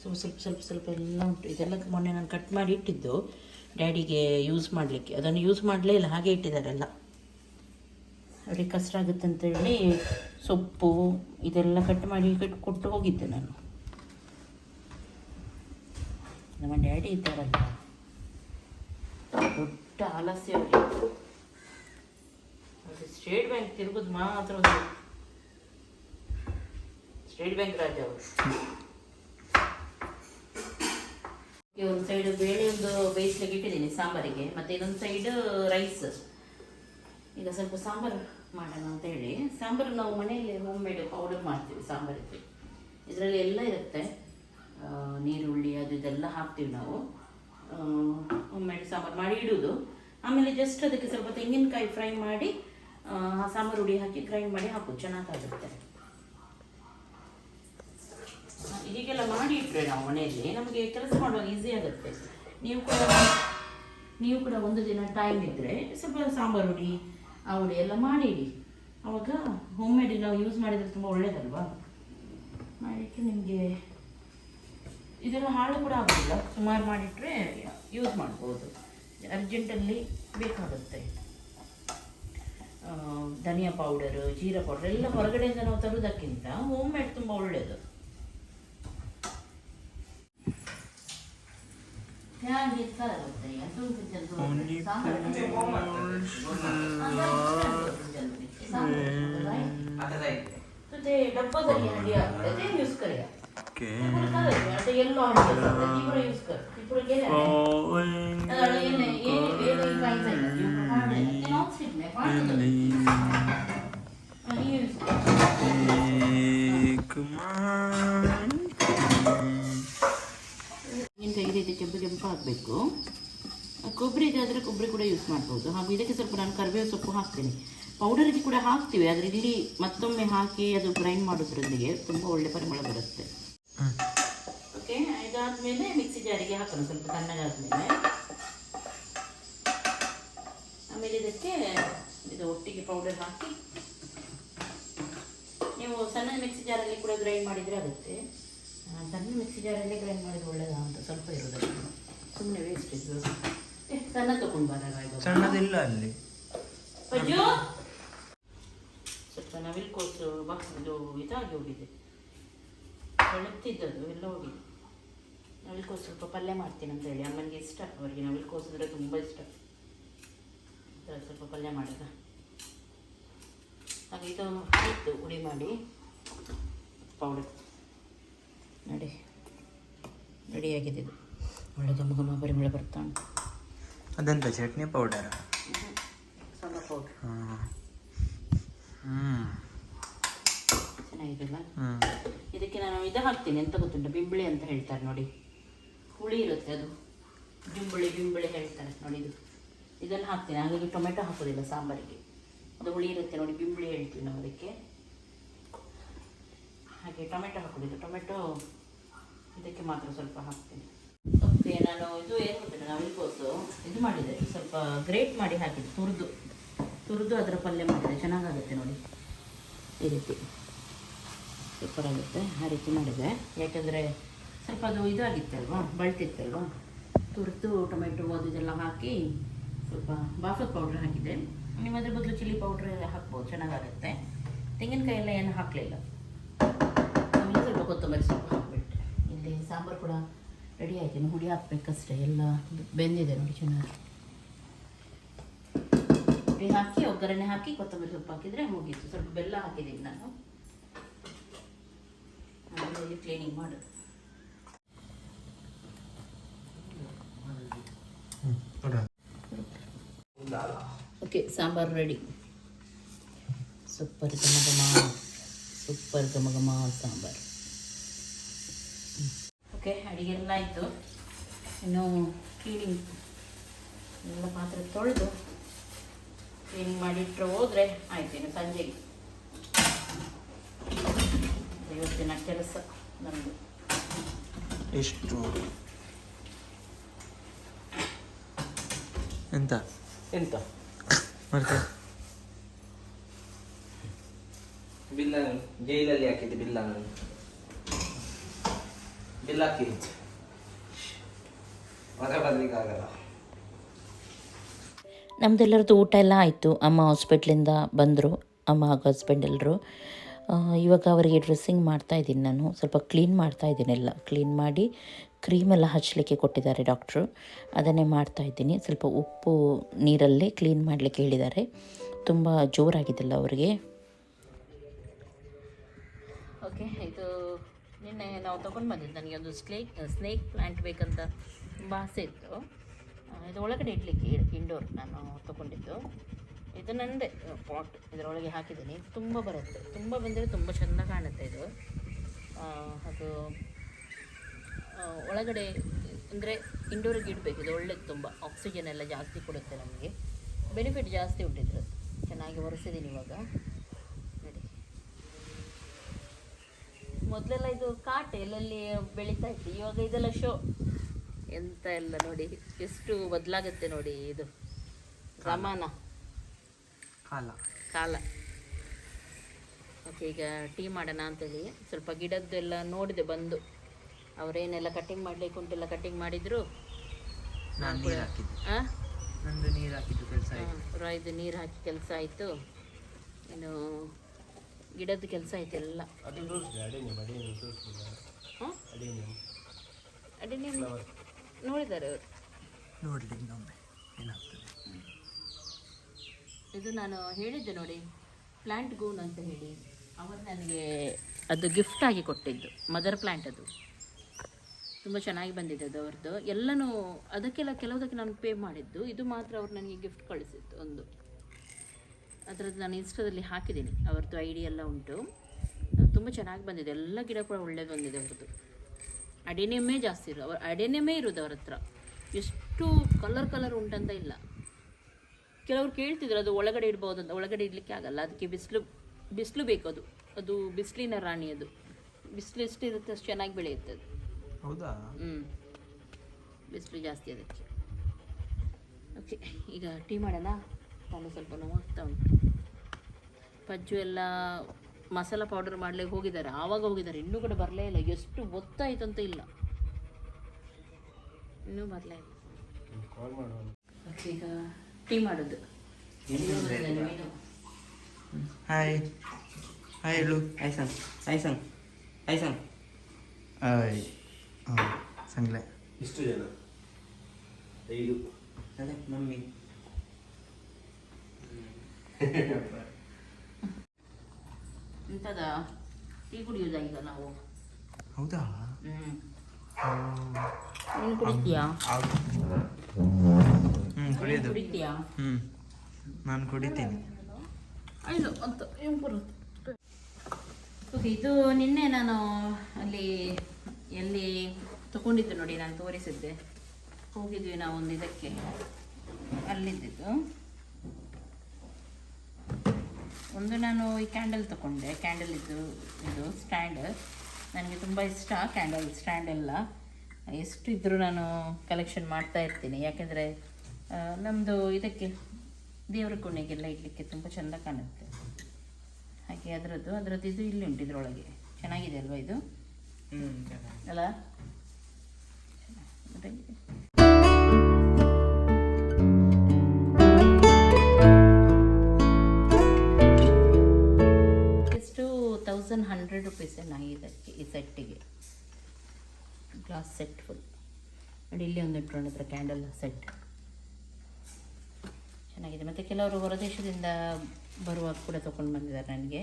ಸ್ವಲ್ಪ ಎಲ್ಲ ಉಂಟು. ಇದೆಲ್ಲ ಮೊನ್ನೆ ನಾನು ಕಟ್ ಮಾಡಿ ಇಟ್ಟಿದ್ದು ಡ್ಯಾಡಿಗೆ ಯೂಸ್ ಮಾಡಲಿಕ್ಕೆ. ಅದನ್ನು ಯೂಸ್ ಮಾಡಲೇ ಇಲ್ಲ, ಹಾಗೆ ಇಟ್ಟಿದ್ದಾರೆಲ್ಲ. ಅವ್ರಿಗೆ ಕಷ್ಟ ಆಗುತ್ತೆ ಅಂತೇಳಿ ಸೊಪ್ಪು ಇದೆಲ್ಲ ಕಟ್ ಮಾಡಿ ಕೊಟ್ಟು ಹೋಗಿದ್ದೆ ನಾನು. ನಮ್ಮ ಡ್ಯಾಡಿ ಇದ್ದಾರಲ್ಲ, ದೊಡ್ಡ ಆಲಸ್ಯ ಅವರಿಗೆ. ಅದು ಸ್ಟೇಟ್ ಬ್ಯಾಂಕ್ ತಿರುಗೋದು ಮಾತ್ರ ಒಂದು ಸ್ಟೇಟ್ ಬ್ಯಾಂಕ್ ರಾಜ ಅವರು. ಒಂದು ಸೈಡ್ ಬೇಳೆ ಒಂದು ಬೇಯಿಸ್ಲಿಕ್ಕೆ ಇಟ್ಟಿದ್ದೀನಿ ಸಾಂಬಾರಿಗೆ, ಮತ್ತು ಇನ್ನೊಂದು ಸೈಡ್ ರೈಸ್. ಈಗ ಸ್ವಲ್ಪ ಸಾಂಬಾರು ಮಾಡೋಣ ಅಂತ ಹೇಳಿ. ಸಾಂಬಾರು ನಾವು ಮನೆಯಲ್ಲಿ ಹೋಮ್ ಮೇಡ್ ಪೌಡರ್ ಮಾಡ್ತೀವಿ ಸಾಂಬಾರಿಗೆ. ಇದರಲ್ಲಿ ಎಲ್ಲ ಇರುತ್ತೆ, ನೀರುಳ್ಳಿ ಅದು ಇದೆಲ್ಲ ಹಾಕ್ತೀವಿ ನಾವು. ಹೋಮ್ ಮೇಡ್ ಸಾಂಬಾರು ಮಾಡಿ ಇಡೋದು. ಆಮೇಲೆ ಜಸ್ಟ್ ಅದಕ್ಕೆ ಸ್ವಲ್ಪ ತೆಂಗಿನಕಾಯಿ ಫ್ರೈ ಮಾಡಿ ಸಾಂಬಾರು ಹುಡಿ ಹಾಕಿ ಗ್ರೈಂಡ್ ಮಾಡಿ ಹಾಕೋದು, ಚೆನ್ನಾಗಾಗುತ್ತೆ. ಹೀಗೆಲ್ಲ ಮಾಡಿ ಇಟ್ಟರೆ ನಾವು ಮನೆಯಲ್ಲಿ ನಮಗೆ ಕೆಲಸ ಮಾಡುವಾಗ ಈಸಿ ಆಗುತ್ತೆ. ನೀವು ಕೂಡ ಒಂದು ದಿನ ಟೈಮ್ ಇದ್ದರೆ ಸ್ವಲ್ಪ ಸಾಂಬಾರು ಹುಡಿ ಆ ಹುಡಿ ಎಲ್ಲ ಮಾಡಿ ಇಡಿ. ಆವಾಗ ಹೋಮ್ ಮೇಡ್ ನಾವು ಯೂಸ್ ಮಾಡಿದರೆ ತುಂಬ ಒಳ್ಳೇದಲ್ವಾ. ಮಾಡಿಟ್ಟು ನಿಮಗೆ ಇದೆಲ್ಲ ಹಾಳು ಕೂಡ ಆಗೋದಿಲ್ಲ. ಸುಮಾರು ಮಾಡಿಟ್ರೆ ಯೂಸ್ ಮಾಡ್ಬೋದು, ಅರ್ಜೆಂಟಲ್ಲಿ ಬೇಕಾಗುತ್ತೆ. ಧನಿಯಾ ಪೌಡರು, ಜೀರಾ ಪೌಡರ್ ಎಲ್ಲ ಹೊರಗಡೆಯಿಂದ ನಾವು ತರೋದಕ್ಕಿಂತ ಹೋಮ್ ಮೇಡ್ ತುಂಬ ಒಳ್ಳೆಯದು. डब्बाದಲ್ಲಿ हंडी आते हैं यूज करेगा ओके आता येलो हंडी असते ती पूरा यूज कर ती पूरा गेले ये काय सांगितलं यू प्रमाण ते नॉन स्टिक नाही पाणी आणि यूज ಈ ರೀತಿ ಕೆಂಪು ಹಾಕಬೇಕು. ಕೊಬ್ಬರಿ ಇದಾದರೆ ಕೊಬ್ಬರಿ ಕೂಡ ಯೂಸ್ ಮಾಡ್ಬೋದು. ಹಾಗೂ ಇದಕ್ಕೆ ಸ್ವಲ್ಪ ನಾನು ಕರಿಬೇವು ಸೊಪ್ಪು ಹಾಕ್ತೀನಿ. ಪೌಡರಿಗೆ ಕೂಡ ಹಾಕ್ತೀವಿ, ಆದರೆ ಇಲ್ಲಿ ಮತ್ತೊಮ್ಮೆ ಹಾಕಿ ಅದು ಗ್ರೈಂಡ್ ಮಾಡೋದ್ರೊಂದಿಗೆ ತುಂಬ ಒಳ್ಳೆ ಪರಿಮಳ ಬರುತ್ತೆ. ಓಕೆ, ಇದಾದಮೇಲೆ ಮಿಕ್ಸಿ ಜಾರಿಗೆ ಹಾಕೋಣ ಸ್ವಲ್ಪ ತಣ್ಣಗಾದ್ಮೇಲೆ. ಆಮೇಲೆ ಇದಕ್ಕೆ ಇದು ಒಟ್ಟಿಗೆ ಪೌಡರ್ ಹಾಕಿ ನೀವು ಸಣ್ಣ ಮಿಕ್ಸಿ ಜಾರಲ್ಲಿ ಕೂಡ ಗ್ರೈಂಡ್ ಮಾಡಿದರೆ ಆಗುತ್ತೆ. ಸಣ್ಣ ಮಿಕ್ಸಿ ಜಾರಲ್ಲೇ ಗ್ರೈಂಡ್ ಮಾಡಿದ್ರೆ ಒಳ್ಳೆಯದ ಅಂತ ಸ್ವಲ್ಪ ಇರೋದಲ್ಲ, ಸುಮ್ಮನೆ ವೇಸ್ಟ್ ಇದು. ಸಣ್ಣ ತಗೊಂಡು ಬರೋದು ಸಣ್ಣದಿಲ್ಲ ಅಲ್ಲಿ. ಸ್ವಲ್ಪ ನವಿಲುಕೋಸು ಇದು ಇದಾಗಿ ಹೋಗಿದೆ, ಬೆಳೆತಿದ್ದದು ಎಲ್ಲ ಹೋಗಿದೆ. ನವಿಲುಕೋಸು ಸ್ವಲ್ಪ ಪಲ್ಯ ಮಾಡ್ತೀನಿ ಅಂತ ಹೇಳಿ ಅಮ್ಮನಿಗೆ ಇಷ್ಟ, ಅವರಿಗೆ ನವಿಲುಕೋಸು ಅಂದರೆ ತುಂಬ ಇಷ್ಟ. ಸ್ವಲ್ಪ ಪಲ್ಯ ಮಾಡಿದ ಹಾಗೆ ಇದು ಆಯಿತು. ಹುಡಿ ಮಾಡಿ ಪೌಡರ್ ನೋಡಿ ರೆಡಿಯಾಗಿದೆ. ಇದು ಒಳ್ಳೆ ಘಮ ಘಮ ಪರಿಮಳ ಬರ್ತಾ ಉಂಟು. ಅದೆಂತ ಚಟ್ನಿ ಪೌಡರ್? ಸಾಂಬಾರ್ ಪೌಡ್ರ್ ಚೆನ್ನಾಗಿದೆಲ್ಲ. ಇದಕ್ಕೆ ನಾನು ಇದು ಹಾಕ್ತೀನಿ, ಎಂತ ಗೊತ್ತುಂಟು, ಬಿಂಬಳಿ ಅಂತ ಹೇಳ್ತಾರೆ ನೋಡಿ, ಹುಳಿ ಇರುತ್ತೆ ಅದು, ಬಿಂಬಳಿ ಹೇಳ್ತಾರೆ ನೋಡಿ, ಇದನ್ನು ಹಾಕ್ತೀನಿ. ಹಾಗಾಗಿ ಟೊಮೆಟೊ ಹಾಕೋದಿಲ್ಲ ಸಾಂಬಾರಿಗೆ, ಅದು ಹುಳಿ ಇರುತ್ತೆ ನೋಡಿ, ಬಿಂಬಳಿ ಹೇಳ್ತೀವಿ ನಾವು ಅದಕ್ಕೆ. ಹಾಗೆ ಟೊಮೆಟೊ ಹಾಕೋದಿಲ್ಲ, ಟೊಮೆಟೊ ಇದಕ್ಕೆ ಮಾತ್ರ ಸ್ವಲ್ಪ ಹಾಕ್ತೀನಿ. ಓಕೆ, ನಾನು ಇದು ಏನು ಗೊತ್ತಿಲ್ಲ, ನವಿಲುಕೋಸು ಇದು ಮಾಡಿದೆ, ಸ್ವಲ್ಪ ಗ್ರೇಟ್ ಮಾಡಿ ಹಾಕಿದ್ದೆ, ತುರಿದು ಅದರ ಪಲ್ಯ ಮಾಡಿದೆ, ಚೆನ್ನಾಗಾಗುತ್ತೆ ನೋಡಿ, ಈ ರೀತಿ ಸೂಪರ್ ಆಗುತ್ತೆ. ಆ ರೀತಿ ಮಾಡಿದೆ, ಯಾಕೆಂದರೆ ಸ್ವಲ್ಪ ಅದು ಇದಾಗಿತ್ತಲ್ವ, ಬಳ್ತಿತ್ತಲ್ವ, ತುರಿದು ಟೊಮೆಟೊ ಅದು ಇದೆಲ್ಲ ಹಾಕಿ ಸ್ವಲ್ಪ ಬಾಫದ ಪೌಡ್ರ್ ಹಾಕಿದೆ. ನೀವು ಅದ್ರ ಬದಲು ಚಿಲ್ಲಿ ಪೌಡ್ರ್ ಹಾಕ್ಬೋದು, ಚೆನ್ನಾಗಾಗುತ್ತೆ. ತೆಂಗಿನಕಾಯಿ ಎಲ್ಲ ಏನು ಹಾಕಲಿಲ್ಲ. ಆಮೇಲೆ ಸ್ವಲ್ಪ ಕೊತ್ತಂಬರಿ ಸೊಪ್ಪು ಹಾಕ್ಬಿಟ್ಟು ಇಲ್ಲಿ ಸಾಂಬಾರು ಕೂಡ ರೆಡಿ ಆಯ್ತು, ಇನ್ನು ಹುಡಿ ಹಾಕಬೇಕಷ್ಟೇ, ಎಲ್ಲ ಬೆಂದಿದೆ ನೋಡಿ ಚೆನ್ನಾಗಿ. ಹುಡಿ ಹಾಕಿ ಒಗ್ಗರಣೆ ಹಾಕಿ ಕೊತ್ತಂಬರಿ ಸೊಪ್ಪು ಹಾಕಿದರೆ ಮುಗೀತು. ಸ್ವಲ್ಪ ಬೆಲ್ಲ ಹಾಕಿದ್ದೀನಿ ನಾನು. ಆಮೇಲೆ ಕ್ಲೀನಿಂಗ್ ಮಾಡೋದು. Okay, sambar ready. ಸೂಪರ್ ಘಮ ಸಾಂಬಾರು. ಓಕೆ, ಅಡುಗೆ ಎಲ್ಲ ಆಯಿತು. ಇನ್ನು ಕ್ಲೀನಿಂಗ್ ಎಲ್ಲ ಪಾತ್ರೆ ತೊಳೆದು ಕ್ಲೀನಿಂಗ್ ಮಾಡಿಟ್ರೆ ಹೋದರೆ ಆಯ್ತು. ಇನ್ನು ಸಂಜೆಗೆ ಇವತ್ತಿನ ಕೆಲಸ ನಮ್ಮದು ಎಷ್ಟು ಎಂತ ಮತ್ತೆ ಬಿಲ್ಲ ಜೈಲಲ್ಲಿ ಹಾಕಿದ್ದೆ, ಬಿಲ್ಲ ಹಾಕಿ ಮಗ ಬರ್ಲಿಕ್ಕೆ ಆಗಲ್ಲ. ನಮ್ಮದೆಲ್ಲರದ್ದು ಊಟ ಎಲ್ಲ ಆಯಿತು. ಅಮ್ಮ ಹಾಸ್ಪಿಟ್ಲಿಂದ ಬಂದರು, ಅಮ್ಮ ಹಾಗೂ ಹಸ್ಬೆಂಡ್ ಎಲ್ಲರೂ. ಇವಾಗ ಅವರಿಗೆ ಡ್ರೆಸ್ಸಿಂಗ್ ಮಾಡ್ತಾಯಿದ್ದೀನಿ ನಾನು, ಸ್ವಲ್ಪ ಕ್ಲೀನ್ ಮಾಡ್ತಾಯಿದ್ದೀನಿ. ಎಲ್ಲ ಕ್ಲೀನ್ ಮಾಡಿ ಕ್ರೀಮೆಲ್ಲ ಹಚ್ಚಲಿಕ್ಕೆ ಕೊಟ್ಟಿದ್ದಾರೆ ಡಾಕ್ಟ್ರು, ಅದನ್ನೇ ಮಾಡ್ತಾಯಿದ್ದೀನಿ. ಸ್ವಲ್ಪ ಉಪ್ಪು ನೀರಲ್ಲಿ ಕ್ಲೀನ್ ಮಾಡಲಿಕ್ಕೆ ಹೇಳಿದ್ದಾರೆ, ತುಂಬ ಜೋರಾಗಿದ್ದಿಲ್ಲ ಅವರಿಗೆ. ಓಕೆ, ಇದು ನಿನ್ನೆ ನಾವು ತೊಗೊಂಡು ಬಂದಿದ್ದು, ನನಗೆ ಒಂದು ಸ್ನೇಕ್ ಪ್ಲ್ಯಾಂಟ್ ಬೇಕಂತ ತುಂಬ ಆಸೆ ಇತ್ತು. ಇದು ಒಳಗಡೆ ಇಡಲಿಕ್ಕೆ ಇಂಡೋರ್ ನಾನು ತೊಗೊಂಡಿದ್ದು. ಇದು ನನ್ನದೇ ಪಾಟ್, ಇದರೊಳಗೆ ಹಾಕಿದ್ದೀನಿ. ತುಂಬ ಬರುತ್ತೆ, ತುಂಬ ಬಂದರೆ ತುಂಬ ಚೆಂದ ಕಾಣುತ್ತೆ ಇದು. ಅದು ಒಳಗಡೆ ಅಂದರೆ ಇಂಡೋರಿಗೆ ಇಡಬೇಕು. ಇದು ಒಳ್ಳೆಯದು, ತುಂಬ ಆಕ್ಸಿಜನ್ ಎಲ್ಲ ಜಾಸ್ತಿ ಕೊಡುತ್ತೆ ನಮಗೆ, ಬೆನಿಫಿಟ್ ಜಾಸ್ತಿ ಉಂಟಿದ್ರು. ಚೆನ್ನಾಗಿ ಒರೆಸಿದ್ದೀನಿ ಇವಾಗ ನೋಡಿ. ಮೊದಲೆಲ್ಲ ಇದು ಕಾಟೆ ಎಲ್ಲೆಲ್ಲಿ ಬೆಳೀತಾ ಇತ್ತು, ಇವಾಗ ಇದೆಲ್ಲ ಶೋ ಎಂತ ಎಲ್ಲ ನೋಡಿ ಎಷ್ಟು ಬದಲಾಗುತ್ತೆ ನೋಡಿ. ಇದು ಜಮಾನ ಕಾಲ. ಓಕೆ, ಈಗ ಟೀ ಮಾಡೋಣ ಅಂತೇಳಿ ಸ್ವಲ್ಪ ಗಿಡದ್ದೆಲ್ಲ ನೋಡಿದೆ ಬಂದು, ಅವರೇನೆಲ್ಲ ಕಟ್ಟಿಂಗ್ ಮಾಡಲಿಕ್ಕೆ ಉಂಟೆಲ್ಲ ಕಟ್ಟಿಂಗ್ ಮಾಡಿದರು. ಇದು ನೀರು ಹಾಕಿ ಕೆಲಸ ಆಯಿತು. ಇನ್ನು ಗಿಡದ ಕೆಲಸ ಆಯ್ತು ಎಲ್ಲ. ಅಡಿನಿಯಂ ನೋಡಿದ್ದಾರೆ ಅವರು. ಇದು ನಾನು ಹೇಳಿದ್ದೆ ನೋಡಿ, ಪ್ಲ್ಯಾಂಟ್ ಗೂನ್ ಅಂತ ಹೇಳಿ, ಅವರು ನನಗೆ ಅದು ಗಿಫ್ಟ್ ಆಗಿ ಕೊಟ್ಟಿದ್ದು, ಮದರ್ ಪ್ಲ್ಯಾಂಟ್. ಅದು ತುಂಬ ಚೆನ್ನಾಗಿ ಬಂದಿದೆ ಅದು ಅವ್ರದ್ದು. ಎಲ್ಲನೂ ಅದಕ್ಕೆಲ್ಲ ಕೆಲವುದಕ್ಕೆ ನಾನು ಪೇ ಮಾಡಿದ್ದು, ಇದು ಮಾತ್ರ ಅವ್ರು ನನಗೆ ಗಿಫ್ಟ್ ಕಳಿಸಿತ್ತು ಒಂದು. ಅದರದ್ದು ನಾನು ಇನ್ಸ್ಟಾದಲ್ಲಿ ಹಾಕಿದ್ದೀನಿ, ಅವ್ರದ್ದು ಐಡಿ ಎಲ್ಲ ಉಂಟು. ತುಂಬ ಚೆನ್ನಾಗಿ ಬಂದಿದೆ, ಎಲ್ಲ ಗಿಡ ಕೂಡ ಒಳ್ಳೇದು ಬಂದಿದೆ ಅವ್ರದ್ದು. ಅಡೆನಿಯಮ್ಮೇ ಜಾಸ್ತಿ ಇರೋದು, ಅವ್ರ ಅಡೆನಿಯಮ್ಮೇ ಇರೋದು ಅವ್ರ ಹತ್ರ. ಎಷ್ಟು ಕಲರ್ ಉಂಟಂತ ಇಲ್ಲ. ಕೆಲವ್ರು ಕೇಳ್ತಿದ್ರು ಅದು ಒಳಗಡೆ ಇಡ್ಬೋದು ಅಂತ. ಒಳಗಡೆ ಇಡಲಿಕ್ಕೆ ಆಗಲ್ಲ, ಅದಕ್ಕೆ ಬಿಸಿಲು ಬೇಕು. ಅದು ಬಿಸಿಲಿನ ರಾಣಿ. ಅದು ಬಿಸಿಲು ಎಷ್ಟು ಇರುತ್ತೆ ಅಷ್ಟು ಚೆನ್ನಾಗಿ ಬೆಳೆಯುತ್ತೆ ಅದು. ಹೌದಾ? ಬಿಸಿಲು ಜಾಸ್ತಿ ಅದಕ್ಕೆ. ಓಕೆ, ಈಗ ಟೀ ಮಾಡೋಣ. ತಲೆ ಸ್ವಲ್ಪ ನೋವಾಗ್ತಾ ಉಂಟು. ಪಜ್ಜು ಎಲ್ಲ ಮಸಾಲ ಪೌಡರ್ ಮಾಡ್ಲಿಕ್ಕೆ ಹೋಗಿದ್ದಾರೆ, ಆವಾಗ ಹೋಗಿದ್ದಾರೆ, ಇನ್ನೂ ಕೂಡ ಬರಲೇ ಇಲ್ಲ. ಎಷ್ಟು ಗೊತ್ತಾಯ್ತು ಅಂತ ಇಲ್ಲ, ಇನ್ನೂ ಬರಲೇ ಇಲ್ಲ. ಓಕೆ, ಈಗ ಟೀ ಮಾಡೋದು. ಹಾಯ್ ಹೇಳು. ಐಸಂಗ್ ಸಂಗ್ಲೆ ಇಷ್ಟು ಜನ 5 ಅದೇ ಮಮ್ಮಿ. ಎಂತದ ಟೀ ಕುಡಿಯೋದ ಈಗ ನಾವು? ಹೌದಾ? ನೀನು ಕುಡಿತೀಯಾ? ಕುಡಿಯೋದು. ಕುಡಿತೀಯಾ? ನಾನು ಕುಡಿತೀನಿ. ಅಯ್ಯೋ ಅಂತ ಬರುತ್ತೆ. ಓಕೆ, ಇದು ನಿನ್ನೆ ನಾನು ಅಲ್ಲಿ ಎಲ್ಲಿ ತಗೊಂಡಿದ್ದು ನೋಡಿ, ನಾನು ತೋರಿಸಿದ್ದೆ. ಹೋಗಿದ್ವಿ ನಾವು ಒಂದು ಇದಕ್ಕೆ, ಅಲ್ಲಿದ್ದಿದ್ದು ಒಂದು. ನಾನು ಈ ಕ್ಯಾಂಡಲ್ ತಗೊಂಡೆ, ಕ್ಯಾಂಡಲ್ ಇದು ಸ್ಟ್ಯಾಂಡ್. ನನಗೆ ತುಂಬ ಇಷ್ಟ ಕ್ಯಾಂಡಲ್ ಸ್ಟ್ಯಾಂಡ್ ಎಲ್ಲ. ಎಷ್ಟು ಇದ್ದರೂ ನಾನು ಕಲೆಕ್ಷನ್ ಮಾಡ್ತಾ ಇರ್ತೀನಿ, ಯಾಕೆಂದರೆ ನಮ್ಮದು ಇದಕ್ಕೆ ದೇವರ ಕೋಣೆಗೆಲ್ಲ ಇಡಲಿಕ್ಕೆ ತುಂಬ ಚೆಂದ ಕಾಣುತ್ತೆ. ಹಾಗೆ ಅದರದ್ದು ಇದು ಇಲ್ಲಿ ಉಂಟು, ಇದರೊಳಗೆ ಚೆನ್ನಾಗಿದೆ ಅಲ್ವಾ ಇದು? ಅಲ್ಲ ಎಷ್ಟು 1100 ರೂಪೀಸ್ ಇದಕ್ಕೆ, ಈ ಸೆಟ್ಟಿಗೆ ಗ್ಲಾಸ್ ಸೆಟ್ ಫುಲ್ ನೋಡಿ. ಇಲ್ಲಿ ಒಂದು ಇಟ್ಕೊಂಡು ಹತ್ರ ಕ್ಯಾಂಡಲ್ ಸೆಟ್ ಚೆನ್ನಾಗಿದೆ. ಮತ್ತು ಕೆಲವರು ಹೊರದೇಶದಿಂದ ಬರುವಾಗ ಕೂಡ ತೊಗೊಂಡು ಬಂದಿದ್ದಾರೆ ನನಗೆ.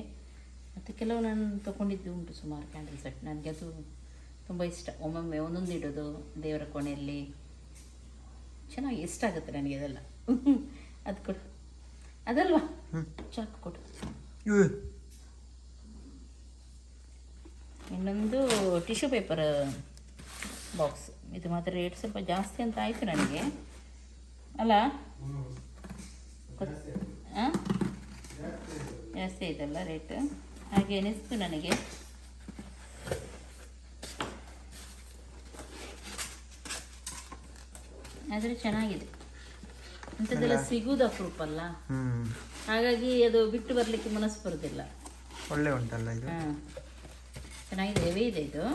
ಮತ್ತು ಕೆಲವು ನಾನು ತೊಗೊಂಡಿದ್ದು ಉಂಟು ಸುಮಾರು ಕ್ಯಾಂಡಲ್ ಸೆಟ್. ನನಗೆ ಅದು ತುಂಬ ಇಷ್ಟ. ಒಮ್ಮೊಮ್ಮೆ ಒಂದೊಂದು ಇಡೋದು ದೇವರ ಕೋಣೆಯಲ್ಲಿ ಚೆನ್ನಾಗಿ ಇಷ್ಟ ಆಗುತ್ತೆ ನನಗೆ ಅದೆಲ್ಲ. ಅದು ಕೊಡು, ಅದಲ್ವಾ? ಚಾಕು ಕೊಡು. ಇನ್ನೊಂದು ಟಿಶ್ಯೂ ಪೇಪರ್ ಬಾಕ್ಸ್. ಇದು ಮಾತ್ರ ರೇಟ್ ಸ್ವಲ್ಪ ಜಾಸ್ತಿ ಅಂತ ಆಯಿತು ನನಗೆ, ಅಲ್ಲ? ಹಾಂ, ಜಾಸ್ತಿ ಆಯ್ತಲ್ಲ ರೇಟ್, ಹಾಗೆ ಅನಿಸ್ತು ನನಗೆ. ಆದರೆ ಚೆನ್ನಾಗಿದೆ. ಅಂಥದ್ದೆಲ್ಲ ಸಿಗುವುದು ಅಪರೂಪ ಅಲ್ಲ, ಹಾಗಾಗಿ ಅದು ಬಿಟ್ಟು ಬರಲಿಕ್ಕೆ ಮನಸ್ಸು ಬರೋದಿಲ್ಲ. ಒಳ್ಳೆ ಉಂಟಲ್ಲ ಇದು? ಹಾಂ, ಚೆನ್ನಾಗಿದೆ. ಹೆವಿ ಇದೆ ಇದು,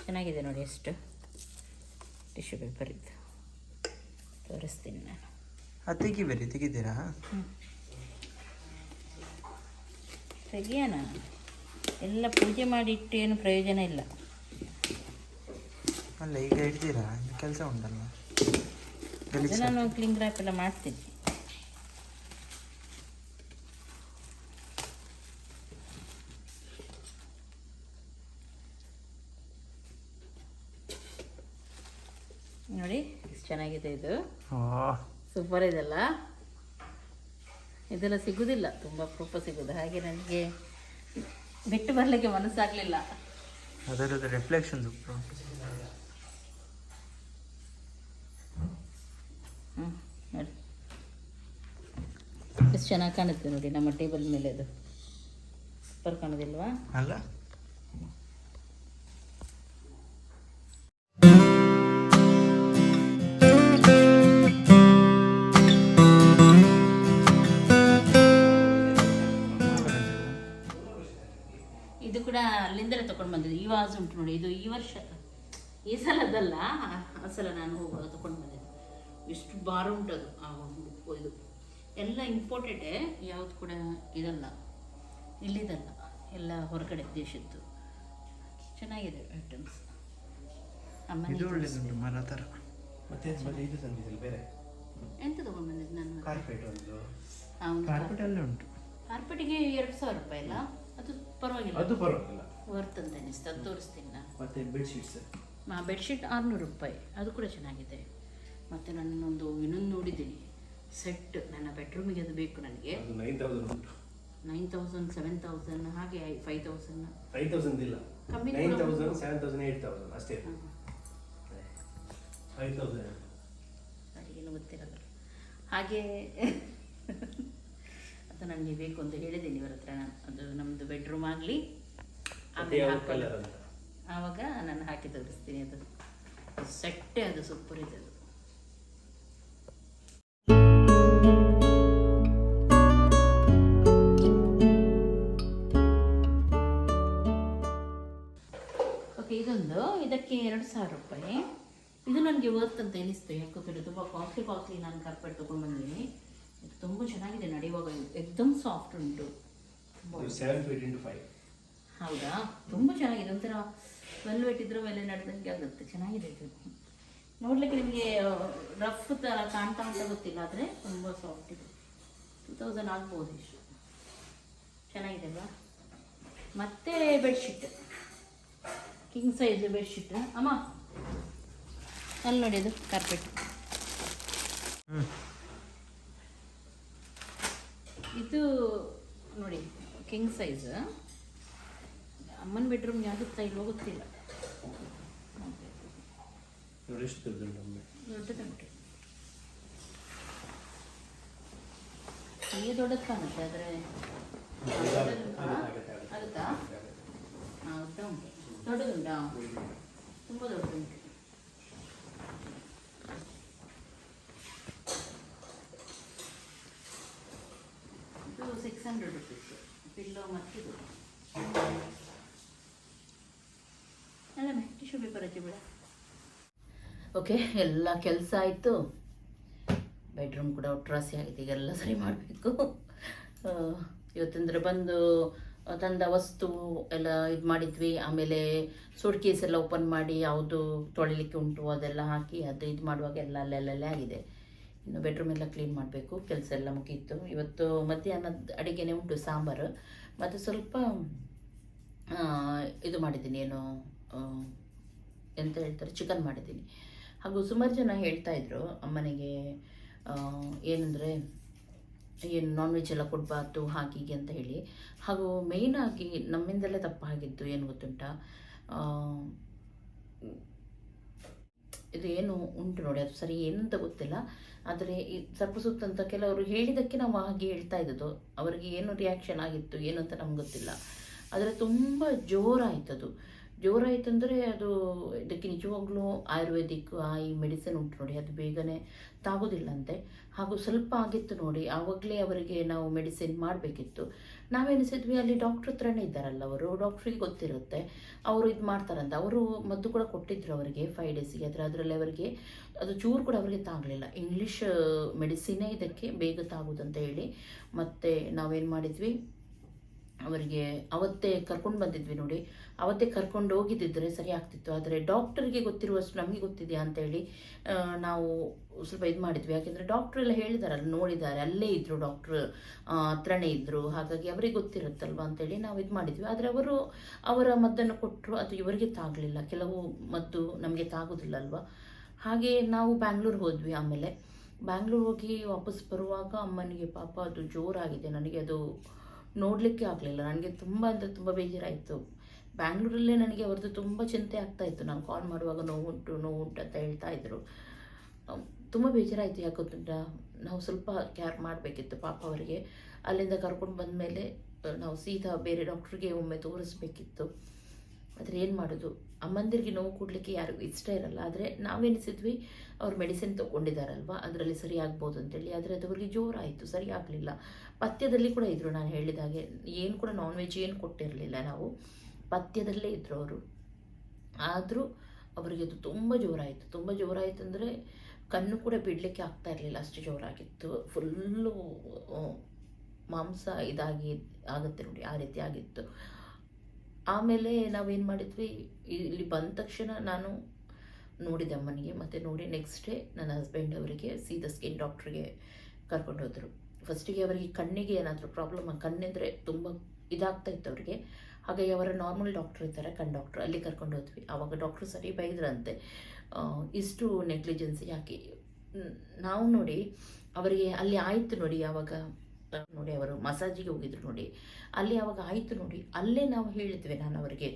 ಚೆನ್ನಾಗಿದೆ ನೋಡಿ. ಎಷ್ಟು ಟಿಶ್ಯೂ ಪೇಪರ್ ಇದ್ದು ತೋರಿಸ್ತೀನಿ ನಾನು. ತೆಗಿದ್ದೀರಾ? ತೆಗಿಯೋಣ. ಎಲ್ಲ ಪೂಜೆ ಮಾಡಿ ಇಟ್ಟು ಏನು ಪ್ರಯೋಜನ ಇಲ್ಲ ಅಲ್ಲ. ಈಗ ಇಡ್ತೀರಾ? ಕೆಲಸ ಉಂಟಲ್ಲ. ನಾನು ಕ್ಲಿಂಗ್ ರ್ಯಾಪ್ ಎಲ್ಲ ಮಾಡ್ತೀನಿ. ನೋಡಿ ಎಷ್ಟು ಚೆನ್ನಾಗಿದೆ ಇದು. ಸೂಪರ್ ಇದೆಲ್ಲ. ಇದೆಲ್ಲ ಸಿಗುವುದಿಲ್ಲ, ತುಂಬ ಅಪರೂಪ ಸಿಗೋದು. ಹಾಗೆ ನನಗೆ ಬಿಟ್ಟು ಬರಲಿಕ್ಕೆ ಮನಸ್ಸಾಗಲಿಲ್ಲ. ಅದರದ್ದು ರಿಫ್ಲೆಕ್ಷನ್ ಸೂಪರ್. ನೋಡಿ ಎಷ್ಟು ಚೆನ್ನಾಗಿ ಕಾಣುತ್ತೆ ನೋಡಿ ನಮ್ಮ ಟೇಬಲ್ ಮೇಲೆ. ಅದು ಸೂಪರ್ ಕಾಣೋದಿಲ್ವಾ? ಅಲ್ಲ, ಇದು ಕೂಡ ಅಲ್ಲಿಂದಲೇ ತಗೊಂಡು ಬಂದಿದ್ದು. ಈ ವಾಸ್ ಉಂಟು ನೋಡಿ, ಇದು ಈ ವರ್ಷ, ಈ ಸಲದಲ್ಲ, ಆ ಸಲ ನಾನು ಹೋಗುವಾಗ ತಗೊಂಡು ಬಂದಿದ್ದು. ಎಷ್ಟು ಭಾರ ಉಂಟದು ಆ ಇದು. ಎಲ್ಲ ಇಂಪೋರ್ಟೆಡೇ, ಯಾವುದು ಕೂಡ ಇದಲ್ಲ, ಇಲ್ಲಿದಲ್ಲ, ಎಲ್ಲ ಹೊರಗಡೆ ದೇಶದ್ದು. ಚೆನ್ನಾಗಿದೆ ಐಟಮ್ಸ್. ಮರ ಥರ. ಮತ್ತೆ ಇದು ತಂದಿದ್ದಿಲ್ಲ ಬೇರೆ? ಎಂತ ತಗೊಂಡು ಬಂದಿದ್ದು ನಾನು? ಕಾರ್ಪೆಟ್ ಒಂದು. ಕಾರ್ಪೆಟ್ ಎಲ್ಲ ಉಂಟು. ಕಾರ್ಪೆಟಿಗೆ 2000 ರೂಪಾಯಿ ಅಲ್ಲ? ಅದು ಪರವಾಗಿಲ್ಲ, ಅದು ಪರವಾಗಿಲ್ಲ, ವರ್ತ್ ಅಂತ ಅನಿಸ್ತು. ಅದು ತೋರಿಸ್ತೀನಿ ನಾನು. ಮತ್ತೆ ಬೆಡ್ಶೀಟ್ಸ್, ಬೆಡ್ಶೀಟ್ 600 ರೂಪಾಯಿ, ಅದು ಕೂಡ ಚೆನ್ನಾಗಿದೆ. ಮತ್ತು ನಾನೊಂದು ಇನ್ನೊಂದು ನೋಡಿದ್ದೀನಿ ಸೆಟ್, ನನ್ನ ಬೆಡ್ರೂಮಿಗೆ ಅದು ಬೇಕು ನನಗೆ. 9000 ಉಂಟು. 9000, 7000, ಹಾಗೆ 5000. 5000 ಇಲ್ಲ, ಕಮ್ಮಿ 9000, 7000, 8000 ಅಷ್ಟೇ. 5000 ಏನು ಗೊತ್ತಿರಲ್ಲ. ಹಾಗೆ ಅದು ನನಗೆ ಬೇಕು ಅಂತ ಹೇಳಿದ್ದೀನಿ ಇವರ ಹತ್ರ ನಾನು. ಅದು ನಮ್ಮದು ಬೆಡ್ರೂಮ್ ಆಗಲಿ, ಆಮೇಲೆ ಆವಾಗ ನಾನು ಹಾಕಿ ತೋರಿಸ್ತೀನಿ. ಅದು ಸೆಟ್ಟೆ, ಅದು ಸೂಪರ್ ಇದೆ. ಅದು ಓಕೆ, ಇದೊಂದು, ಇದಕ್ಕೆ 2000 ರೂಪಾಯಿ. ಇದು ನನಗೆ ವರ್ತ್ ಅಂತ ಎನಿಸ್ತು. ಯಾಕಂದರೆ ತುಂಬ ಕಾಸ್ಟ್ಲಿ ನಾನು ಕಾರ್ಪೆಟ್ ತೊಗೊಂಡು ಬಂದಿದ್ದೀನಿ. ಇದು ತುಂಬ ಚೆನ್ನಾಗಿದೆ, ನಡೆಯುವಾಗ ಎಕ್ದಮ್ ಸಾಫ್ಟ್ ಉಂಟು. 7 feet into 5. ಹೌದಾ? ತುಂಬ ಚೆನ್ನಾಗಿದೆ. ಒಂಥರ ವೆಲ್ವೆಟ್ ಇದ್ರ ಮೇಲೆ ನಡೆದಂಗೆ ಆಗುತ್ತೆ. ಚೆನ್ನಾಗಿದೆ ಇದು. ನೋಡಲಿಕ್ಕೆ ನಿಮಗೆ ರಫ್ ಥರ ಕಾಣ್ತಾ ಅಂತ ಗೊತ್ತಿಲ್ಲ, ಆದರೆ ತುಂಬ ಸಾಫ್ಟ್ ಇದೆ. 2000 ಆಗ್ಬೋದು ಇಷ್ಟು. ಚೆನ್ನಾಗಿದೆ ಅಲ್ವಾ? ಮತ್ತು ಬೆಡ್ಶೀಟ್, ಕಿಂಗ್ ಸೈಜ್ ಬೆಡ್ಶೀಟ್. ಅಮ್ಮ ಅಲ್ಲಿ ನೋಡಿ, ಅದು ಕಾರ್ಪೆಟ್ ಇದು ನೋಡಿ ಕಿಂಗ್ ಸೈಜ್. ಅಮ್ಮನ ಬೆಡ್ರೂಮ್ಗೆ ಆಗುತ್ತಾ ಇಲ್ವೋ ಗೊತ್ತಿಲ್ಲ. ನೋಡಿ ಎಷ್ಟು ದೊಡ್ಡದುಂಟು. ದೊಡ್ಡದುಂಟು, ಈ ದೊಡ್ಡದು ಕಾಣುತ್ತೆ. ಆದರೆ ಆಗುತ್ತಾ? ಉದ್ದ ಉಂಟು, ದೊಡ್ಡದುಂಟಾ? ತುಂಬ ದೊಡ್ಡದುಂಟು. ಇದು 600 ರುಪೀಸ್ ಪಿಲ್ಲೋ ಮತ್ತು ಇದು ಅಲ್ಲ ಟಿಶ್ಯೂ ಪೇಪರ್ ಹಚ್ಚಿ ಬಿಡ. ಓಕೆ, ಎಲ್ಲ ಕೆಲಸ ಆಯಿತು. ಬೆಡ್ರೂಮ್ ಕೂಡ ಒಟ್ರಾಸಿ ಆಗಿದೆ. ಈಗೆಲ್ಲ ಸರಿ ಮಾಡಬೇಕು. ಇವತ್ತಂದರೆ ಬಂದು ತಂದ ವಸ್ತು ಎಲ್ಲ ಇದು ಮಾಡಿದ್ವಿ. ಆಮೇಲೆ ಸೂಟ್ ಕೇಸ್ ಎಲ್ಲ ಓಪನ್ ಮಾಡಿ ಯಾವುದು ತೊಳಿಲಿಕ್ಕೆ ಉಂಟು ಅದೆಲ್ಲ ಹಾಕಿ ಅದು ಇದು ಮಾಡುವಾಗ ಎಲ್ಲ ಅಲ್ಲೆಲ್ಲೇ ಆಗಿದೆ. ಇನ್ನು ಬೆಡ್ರೂಮ್ ಎಲ್ಲ ಕ್ಲೀನ್ ಮಾಡಬೇಕು. ಕೆಲಸ ಎಲ್ಲ ಮುಗೀತು. ಇವತ್ತು ಮಧ್ಯಾಹ್ನದ ಅಡುಗೆನೇ ಉಂಟು, ಸಾಂಬಾರು ಮತ್ತು ಸ್ವಲ್ಪ ಇದು ಮಾಡಿದ್ದೀನಿ, ಏನು ಎಂತ ಹೇಳ್ತಾರೆ, ಚಿಕನ್ ಮಾಡಿದ್ದೀನಿ. ಹಾಗೂ ಸುಮಾರು ಜನ ಹೇಳ್ತಾಯಿದ್ರು ಅಮ್ಮನಿಗೆ ಏನಂದರೆ ಏನು ನಾನ್ ವೆಜ್ ಎಲ್ಲ ಕೊಡಬಾರ್ದು ಹಾಗೀಗೆ ಅಂತ ಹೇಳಿ. ಹಾಗೂ ಮೇಯ್ನಾಗಿ ನಮ್ಮಿಂದಲೇ ತಪ್ಪಾಗಿದ್ದು ಏನು ಗೊತ್ತುಂಟಾ, ಇದು ಏನು ಉಂಟು ನೋಡಿ, ಅದು ಸರಿ ಏನಂತ ಗೊತ್ತಿಲ್ಲ. ಆದರೆ ಈ ಸ್ವಲ್ಪ ಸುತ್ತ ಅಂತ ಕೆಲವರು ಹೇಳಿದ್ದಕ್ಕೆ ನಾವು ಹಾಗೆ ಹೇಳ್ತಾ ಇದ್ದದ್ದು. ಅವರಿಗೆ ಏನು ರಿಯಾಕ್ಷನ್ ಆಗಿತ್ತು ಏನು ಅಂತ ನಮ್ಗೆ ಗೊತ್ತಿಲ್ಲ. ಆದರೆ ತುಂಬ ಜೋರಾಯ್ತದು. ಜೋರಾಯ್ತಂದರೆ ಅದು ಇದಕ್ಕೆ ನಿಜವಾಗ್ಲೂ ಆಯುರ್ವೇದಿಕ್ ಈ ಮೆಡಿಸಿನ್ ಉಂಟು ನೋಡಿ, ಅದು ಬೇಗನೆ ತಾಗೋದಿಲ್ಲಂತೆ. ಹಾಗೂ ಸ್ವಲ್ಪ ಆಗಿತ್ತು ನೋಡಿ, ಆವಾಗಲೇ ಅವರಿಗೆ ನಾವು ಮೆಡಿಸಿನ್ ಮಾಡಬೇಕಿತ್ತು. ನಾವೆನಿಸಿದ್ವಿ ಅಲ್ಲಿ ಡಾಕ್ಟ್ರ್ ಹತ್ರನೇ ಇದ್ದಾರಲ್ಲ, ಅವರು ಡಾಕ್ಟ್ರಿಗೆ ಗೊತ್ತಿರುತ್ತೆ, ಅವರು ಇದು ಮಾಡ್ತಾರಂತ. ಅವರು ಮದ್ದು ಕೂಡ ಕೊಟ್ಟಿದ್ರು ಅವರಿಗೆ 5 ಡೇಸಿಗೆ. ಅದರಲ್ಲಿ ಅವರಿಗೆ ಅದು ಚೂರು ಕೂಡ ಅವರಿಗೆ ತಾಗಲಿಲ್ಲ. ಇಂಗ್ಲೀಷ್ ಮೆಡಿಸಿನೇ ಇದಕ್ಕೆ ಬೇಗ ತಾಗೋದಂತ ಹೇಳಿ ಮತ್ತು ನಾವೇನು ಮಾಡಿದ್ವಿ, ಅವರಿಗೆ ಅವತ್ತೇ ಕರ್ಕೊಂಡು ಬಂದಿದ್ವಿ ನೋಡಿ. ಅವತ್ತೇ ಕರ್ಕೊಂಡು ಹೋಗಿದ್ದಿದ್ರೆ ಸರಿ ಆಗ್ತಿತ್ತು. ಆದರೆ ಡಾಕ್ಟರ್ಗೆ ಗೊತ್ತಿರುವಷ್ಟು ನಮಗೆ ಗೊತ್ತಿದೆಯಾ ಅಂತೇಳಿ ನಾವು ಸ್ವಲ್ಪ ಇದು ಮಾಡಿದ್ವಿ. ಯಾಕೆಂದರೆ ಡಾಕ್ಟ್ರ್ ಎಲ್ಲ ಹೇಳಿದಾರಲ್ಲ, ನೋಡಿದ್ದಾರೆ, ಅಲ್ಲೇ ಇದ್ದರು, ಡಾಕ್ಟ್ರ್ ಹತ್ರನೇ ಇದ್ದರು. ಹಾಗಾಗಿ ಅವರಿಗೆ ಗೊತ್ತಿರುತ್ತಲ್ವ ಅಂತೇಳಿ ನಾವು ಇದು ಮಾಡಿದ್ವಿ. ಆದರೆ ಅವರು ಅವರ ಮದ್ದನ್ನು ಕೊಟ್ಟರು, ಅದು ಇವರಿಗೆ ತಾಗಲಿಲ್ಲ. ಕೆಲವು ಮದ್ದು ನಮಗೆ ತಾಗೋದಿಲ್ಲ ಅಲ್ವಾ. ಹಾಗೆ ನಾವು ಬ್ಯಾಂಗ್ಳೂರು ಹೋದ್ವಿ. ಆಮೇಲೆ ಬ್ಯಾಂಗ್ಳೂರು ಹೋಗಿ ವಾಪಸ್ ಬರುವಾಗ ಅಮ್ಮನಿಗೆ ಪಾಪ ಅದು ಜೋರಾಗಿದೆ. ನನಗೆ ಅದು ನೋಡಲಿಕ್ಕೆ ಆಗಲಿಲ್ಲ. ನನಗೆ ತುಂಬ ಅಂದರೆ ತುಂಬ ಬೇಜಾರಾಯಿತು. ಬ್ಯಾಂಗ್ಳೂರಲ್ಲೇ ನನಗೆ ಅವ್ರದ್ದು ತುಂಬ ಚಿಂತೆ ಆಗ್ತಾಯಿತ್ತು. ನಾನು ಕಾಲ್ ಮಾಡುವಾಗ ನೋವುಂಟು ಅಂತ ಹೇಳ್ತಾ ಇದ್ರು. ತುಂಬ ಬೇಜಾರಾಯಿತು. ಯಾಕೆ ಗೊತ್ತುಂಟಾ, ನಾವು ಸ್ವಲ್ಪ ಕೇರ್ ಮಾಡಬೇಕಿತ್ತು ಪಾಪ ಅವರಿಗೆ. ಅಲ್ಲಿಂದ ಕರ್ಕೊಂಡು ಬಂದ ಮೇಲೆ ನಾವು ಸೀದಾ ಬೇರೆ ಡಾಕ್ಟ್ರಿಗೆ ಒಮ್ಮೆ ತೋರಿಸ್ಬೇಕಿತ್ತು. ಆದರೆ ಏನು ಮಾಡೋದು, ಅಮ್ಮಂದಿರಿಗೆ ನೋವು ಕೊಡಲಿಕ್ಕೆ ಯಾರಿಗೂ ಇಷ್ಟ ಇರಲ್ಲ. ಆದರೆ ನಾವೆನಿಸಿದ್ವಿ ಅವ್ರು ಮೆಡಿಸಿನ್ ತೊಗೊಂಡಿದ್ದಾರಲ್ವ, ಅದರಲ್ಲಿ ಸರಿ ಆಗ್ಬೋದು ಅಂತೇಳಿ. ಆದರೆ ಅದು ಅವರಿಗೆ ಜೋರಾಯಿತು, ಸರಿ ಆಗಲಿಲ್ಲ. ಪಥ್ಯದಲ್ಲಿ ಕೂಡ ಇದ್ದರು, ನಾನು ಹೇಳಿದಾಗೆ ಏನು ಕೂಡ ನಾನ್ ವೆಜ್ ಏನು ಕೊಟ್ಟಿರಲಿಲ್ಲ ನಾವು, ಪಥ್ಯದಲ್ಲೇ ಇದ್ದರು ಅವರು. ಆದರೂ ಅವರಿಗೆ ಅದು ತುಂಬ ಜೋರಾಯಿತು. ತುಂಬ ಜೋರಾಯಿತು ಅಂದರೆ ಕಣ್ಣು ಕೂಡ ಬಿಡಲಿಕ್ಕೆ ಆಗ್ತಾ ಇರಲಿಲ್ಲ, ಅಷ್ಟು ಜೋರಾಗಿತ್ತು. ಫುಲ್ಲು ಮಾಂಸ ಇದಾಗಿ ಆಗುತ್ತೆ ನೋಡಿ, ಆ ರೀತಿ ಆಗಿತ್ತು. ಆಮೇಲೆ ನಾವೇನು ಮಾಡಿದ್ವಿ, ಇಲ್ಲಿ ಬಂದ ತಕ್ಷಣ ನಾನು ನೋಡಿದೆ ಅಮ್ಮನಿಗೆ. ಮತ್ತು ನೋಡಿ ನೆಕ್ಸ್ಟ್ ಡೇ ನನ್ನ ಹಸ್ಬೆಂಡ್ ಅವರಿಗೆ ಸೀದಾ ಸ್ಕಿನ್ ಡಾಕ್ಟ್ರಿಗೆ ಕರ್ಕೊಂಡು ಹೋದರು. ಫಸ್ಟಿಗೆ ಅವರಿಗೆ ಕಣ್ಣಿಗೆ ಏನಾದರೂ ಪ್ರಾಬ್ಲಮ್, ಕಣ್ಣೆಂದರೆ ತುಂಬ ಇದಾಗ್ತಾ ಇತ್ತು ಅವರಿಗೆ. ಹಾಗಾಗಿ ಅವರ ನಾರ್ಮಲ್ ಡಾಕ್ಟ್ರ್ ಇದ್ದಾರೆ, ಕಣ್ಣು ಡಾಕ್ಟ್ರು, ಅಲ್ಲಿ ಕರ್ಕೊಂಡು ಹೋದ್ವಿ. ಆವಾಗ ಡಾಕ್ಟ್ರು ಸರಿ ಬೈದ್ರಂತೆ, ಇಷ್ಟು ನೆಗ್ಲಿಜೆನ್ಸಿ ಯಾಕೆ. ನಾವು ನೋಡಿ ಅವರಿಗೆ ಅಲ್ಲಿ ಆಯಿತು ನೋಡಿ, ಆವಾಗ ನೋಡಿ ಅವರು ಮಸಾಜಿಗೆ ಹೋಗಿದ್ರು ನೋಡಿ, ಅಲ್ಲಿ ಆವಾಗ ಆಯಿತು ನೋಡಿ. ಅಲ್ಲೇ ನಾವು ಹೇಳಿದ್ವಿ, ನಾನು ಅವರಿಗೆ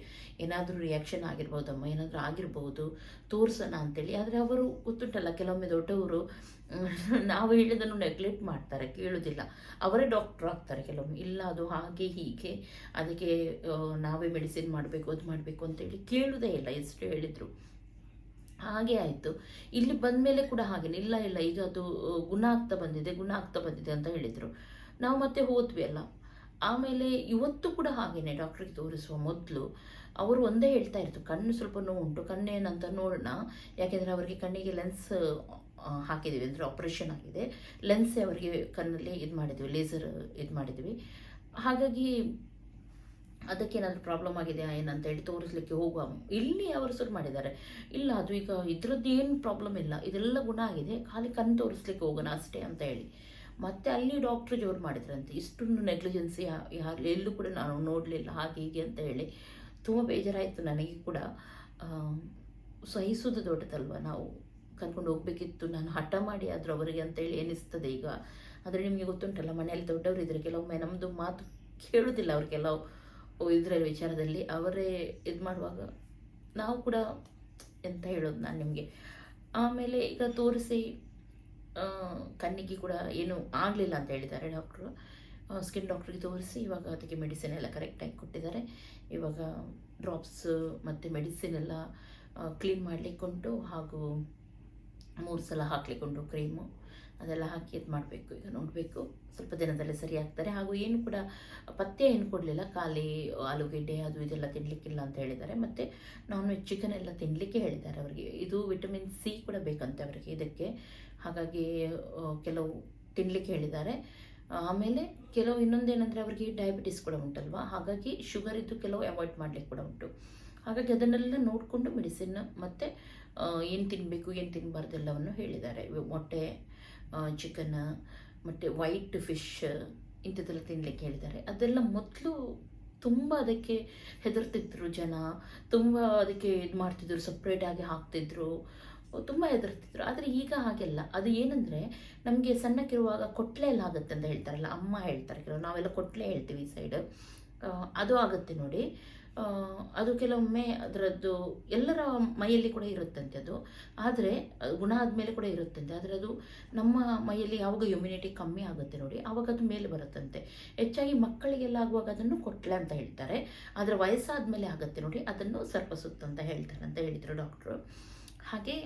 ಏನಾದರೂ ರಿಯಾಕ್ಷನ್ ಆಗಿರ್ಬೋದಮ್ಮ, ಏನಾದರೂ ಆಗಿರ್ಬೋದು, ತೋರಿಸೋಣ ಅಂತೇಳಿ. ಆದರೆ ಅವರು ಗೊತ್ತುಂಟಲ್ಲ, ಕೆಲವೊಮ್ಮೆ ದೊಡ್ಡವರು ನಾವು ಹೇಳಿದ್ದನ್ನು ನೆಗ್ಲೆಕ್ಟ್ ಮಾಡ್ತಾರೆ, ಕೇಳೋದಿಲ್ಲ. ಅವರೇ ಡಾಕ್ಟ್ರ್ ಆಗ್ತಾರೆ ಕೆಲವೊಮ್ಮೆ. ಇಲ್ಲ ಅದು ಹಾಗೆ ಹೀಗೆ, ಅದಕ್ಕೆ ನಾವೇ ಮೆಡಿಸಿನ್ ಮಾಡಬೇಕು, ಅದು ಮಾಡಬೇಕು ಅಂತೇಳಿ ಕೇಳೋದೇ ಇಲ್ಲ, ಎಷ್ಟು ಹೇಳಿದರು. ಹಾಗೆ ಆಯಿತು. ಇಲ್ಲಿ ಬಂದ ಮೇಲೆ ಕೂಡ ಹಾಗೆ ಇಲ್ಲ ಈಗ ಅದು ಗುಣ ಆಗ್ತಾ ಬಂದಿದೆ ಅಂತ ಹೇಳಿದರು. ನಾವು ಮತ್ತೆ ಹೋದ್ವಿ ಅಲ್ಲ. ಆಮೇಲೆ ಇವತ್ತು ಕೂಡ ಹಾಗೇನೆ ಡಾಕ್ಟ್ರಿಗೆ ತೋರಿಸುವ ಮೊದಲು ಅವರು ಒಂದೇ ಹೇಳ್ತಾ ಇರ್ತು, ಕಣ್ಣು ಸ್ವಲ್ಪ ನೋವುಂಟು, ಕಣ್ಣೇನಂತ ನೋಡೋಣ. ಯಾಕೆಂದರೆ ಅವರಿಗೆ ಕಣ್ಣಿಗೆ ಲೆನ್ಸ್ ಹಾಕಿದ್ದೀವಿ, ಅಂದರೆ ಆಪ್ರೇಷನ್ ಆಗಿದೆ, ಲೆನ್ಸೇ ಅವರಿಗೆ ಕಣ್ಣಲ್ಲಿ ಇದು ಮಾಡಿದ್ವಿ, ಲೇಸರ್ ಇದು ಮಾಡಿದ್ವಿ. ಹಾಗಾಗಿ ಅದಕ್ಕೇನಾದರೂ ಪ್ರಾಬ್ಲಮ್ ಆಗಿದೆ ಏನಂತ ಹೇಳಿ ತೋರಿಸ್ಲಿಕ್ಕೆ ಹೋಗುವ. ಇಲ್ಲಿ ಅವರು ಶುರು ಮಾಡಿದ್ದಾರೆ, ಇಲ್ಲ ಅದು ಈಗ ಇದ್ರದ್ದು ಏನು ಪ್ರಾಬ್ಲಮ್ ಇಲ್ಲ, ಇದೆಲ್ಲ ಗುಣ ಆಗಿದೆ, ಖಾಲಿ ಕಣ್ಣು ತೋರಿಸ್ಲಿಕ್ಕೆ ಹೋಗೋಣ ಅಷ್ಟೇ ಅಂತ ಹೇಳಿ. ಮತ್ತು ಅಲ್ಲಿ ಡಾಕ್ಟ್ರು ಜೋರು ಮಾಡಿದ್ರಂತೆ, ಇಷ್ಟೊಂದು ನೆಗ್ಲಿಜೆನ್ಸಿ ಯಾರು ಎಲ್ಲೂ ಕೂಡ ನಾನು ನೋಡಲಿಲ್ಲ, ಹಾಗೆ ಹೀಗೆ ಅಂತ ಹೇಳಿ. ತುಂಬ ಬೇಜಾರಾಯಿತು ನನಗೆ ಕೂಡ. ಸಹಿಸೋದು ದೊಡ್ಡದಲ್ವ, ನಾವು ಕರ್ಕೊಂಡು ಹೋಗ್ಬೇಕಿತ್ತು, ನಾನು ಹಠ ಮಾಡಿ ಆದರೂ ಅವರಿಗೆ ಅಂತೇಳಿ ಎನಿಸ್ತದೆ ಈಗ. ಆದರೆ ನಿಮಗೆ ಗೊತ್ತುಂಟಲ್ಲ, ಮನೆಯಲ್ಲಿ ದೊಡ್ಡವರು ಇದ್ದರೆ ಕೆಲವೊಮ್ಮೆ ನಮ್ಮದು ಮಾತು ಕೇಳೋದಿಲ್ಲ ಅವ್ರು, ಕೆಲವು ಇದರ ವಿಚಾರದಲ್ಲಿ ಅವರೇ ಇದು ಮಾಡುವಾಗ ನಾವು ಕೂಡ ಎಂತ ಹೇಳೋದು ನಾನು ನಿಮಗೆ. ಆಮೇಲೆ ಈಗ ತೋರಿಸಿ ಕಣ್ಣಿಗೆ ಕೂಡ ಏನೂ ಆಗಲಿಲ್ಲ ಅಂತ ಹೇಳಿದ್ದಾರೆ ಡಾಕ್ಟ್ರು. ಸ್ಕಿನ್ ಡಾಕ್ಟ್ರಿಗೆ ತೋರಿಸಿ ಇವಾಗ ಅದಕ್ಕೆ ಮೆಡಿಸಿನ್ ಎಲ್ಲ ಕರೆಕ್ಟಾಗಿ ಕೊಟ್ಟಿದ್ದಾರೆ. ಇವಾಗ ಡ್ರಾಪ್ಸ್ ಮತ್ತು ಮೆಡಿಸಿನ್ ಎಲ್ಲ ಕ್ಲೀನ್ ಮಾಡಲಿಕ್ಕುಂಟು, ಹಾಗೂ 3 ಸಲ ಹಾಕ್ಲಿಕ್ಕುಂಟು ಕ್ರೀಮು. ಅದೆಲ್ಲ ಹಾಕಿ ಇದು ಮಾಡಬೇಕು. ಈಗ ನೋಡಬೇಕು, ಸ್ವಲ್ಪ ದಿನದಲ್ಲೇ ಸರಿ ಆಗ್ತಾರೆ. ಹಾಗೂ ಏನು ಕೂಡ ಪಥ್ಯ ಏನು ಕೊಡಲಿಲ್ಲ, ಖಾಲಿ ಆಲೂಗೆಡ್ಡೆ ಅದು ಇದೆಲ್ಲ ತಿನ್ನಲಿಕ್ಕಿಲ್ಲ ಅಂತ ಹೇಳಿದ್ದಾರೆ. ಮತ್ತು ನಾನ್ ವೆಜ್ ಚಿಕನ್ ಎಲ್ಲ ತಿನ್ನಲಿಕ್ಕೆ ಹೇಳಿದ್ದಾರೆ ಅವರಿಗೆ. ಇದು ವಿಟಮಿನ್ ಸಿ ಕೂಡ ಬೇಕಂತೆ ಅವರಿಗೆ ಇದಕ್ಕೆ, ಹಾಗಾಗಿ ಕೆಲವು ತಿನ್ನಲಿಕ್ಕೆ ಹೇಳಿದ್ದಾರೆ. ಆಮೇಲೆ ಕೆಲವು ಇನ್ನೊಂದೇನೆಂದರೆ ಅವರಿಗೆ ಡಯಾಬಿಟಿಸ್ ಕೂಡ ಉಂಟಲ್ವ, ಹಾಗಾಗಿ ಶುಗರ್ ಇದ್ದು ಕೆಲವು ಅವಾಯ್ಡ್ ಮಾಡಲಿಕ್ಕೆ ಕೂಡ ಉಂಟು. ಹಾಗಾಗಿ ಅದನ್ನೆಲ್ಲ ನೋಡಿಕೊಂಡು ಮೆಡಿಸಿನ್ ಮತ್ತು ಏನು ತಿನ್ನಬೇಕು ಏನು ತಿನ್ನಬಾರ್ದು ಎಲ್ಲವನ್ನು ಹೇಳಿದ್ದಾರೆ. ಮೊಟ್ಟೆ, ಚಿಕನ್ ಮತ್ತು ವೈಟ್ ಫಿಶ್ ಇಂಥದ್ದೆಲ್ಲ ತಿನ್ನಲಿಕ್ಕೆ ಹೇಳಿದ್ದಾರೆ. ಅದೆಲ್ಲ ಮೊದಲು ತುಂಬ ಅದಕ್ಕೆ ಹೆದರ್ತಿದ್ರು ಜನ, ತುಂಬ ಅದಕ್ಕೆ ಇದು ಮಾಡ್ತಿದ್ರು, ಸಪ್ರೇಟಾಗಿ ಹಾಕ್ತಿದ್ರು, ತುಂಬ ಹೆದರ್ತಿದ್ರು. ಆದರೆ ಈಗ ಹಾಗೆಲ್ಲ. ಅದು ಏನಂದರೆ ನಮಗೆ ಸಣ್ಣಕ್ಕಿರುವಾಗ ಕೊಟ್ಲೆ ಎಲ್ಲ ಆಗುತ್ತೆ ಅಂತ ಹೇಳ್ತಾರಲ್ಲ, ಅಮ್ಮ ಹೇಳ್ತಾರೆ ಕೆಲವು, ನಾವೆಲ್ಲ ಕೊಟ್ಲೆ ಹೇಳ್ತೀವಿ ಈ ಸೈಡ್, ಅದು ಆಗುತ್ತೆ ನೋಡಿ. ಅದು ಕೆಲವೊಮ್ಮೆ ಅದರದ್ದು ಎಲ್ಲರ ಮೈಯಲ್ಲಿ ಕೂಡ ಇರುತ್ತಂತೆ ಅದು, ಆದರೆ ಗುಣ ಆದಮೇಲೆ ಕೂಡ ಇರುತ್ತಂತೆ. ಆದರೆ ಅದು ನಮ್ಮ ಮೈಯಲ್ಲಿ ಯಾವಾಗ ಇಮ್ಯುನಿಟಿ ಕಮ್ಮಿ ಆಗುತ್ತೆ ನೋಡಿ, ಆವಾಗ ಅದು ಮೇಲೆ ಬರುತ್ತಂತೆ. ಹೆಚ್ಚಾಗಿ ಮಕ್ಕಳಿಗೆಲ್ಲ ಆಗುವಾಗ ಅದನ್ನು ಕೊಟ್ಲೆ ಅಂತ ಹೇಳ್ತಾರೆ, ಆದರೆ ವಯಸ್ಸಾದ ಮೇಲೆ ಆಗುತ್ತೆ ನೋಡಿ, ಅದನ್ನು ಸರ್ಪಸುತ್ತ ಅಂತ ಹೇಳ್ತಾರೆ ಅಂತ ಹೇಳಿದರು ಡಾಕ್ಟ್ರು. ಹಾಗೆ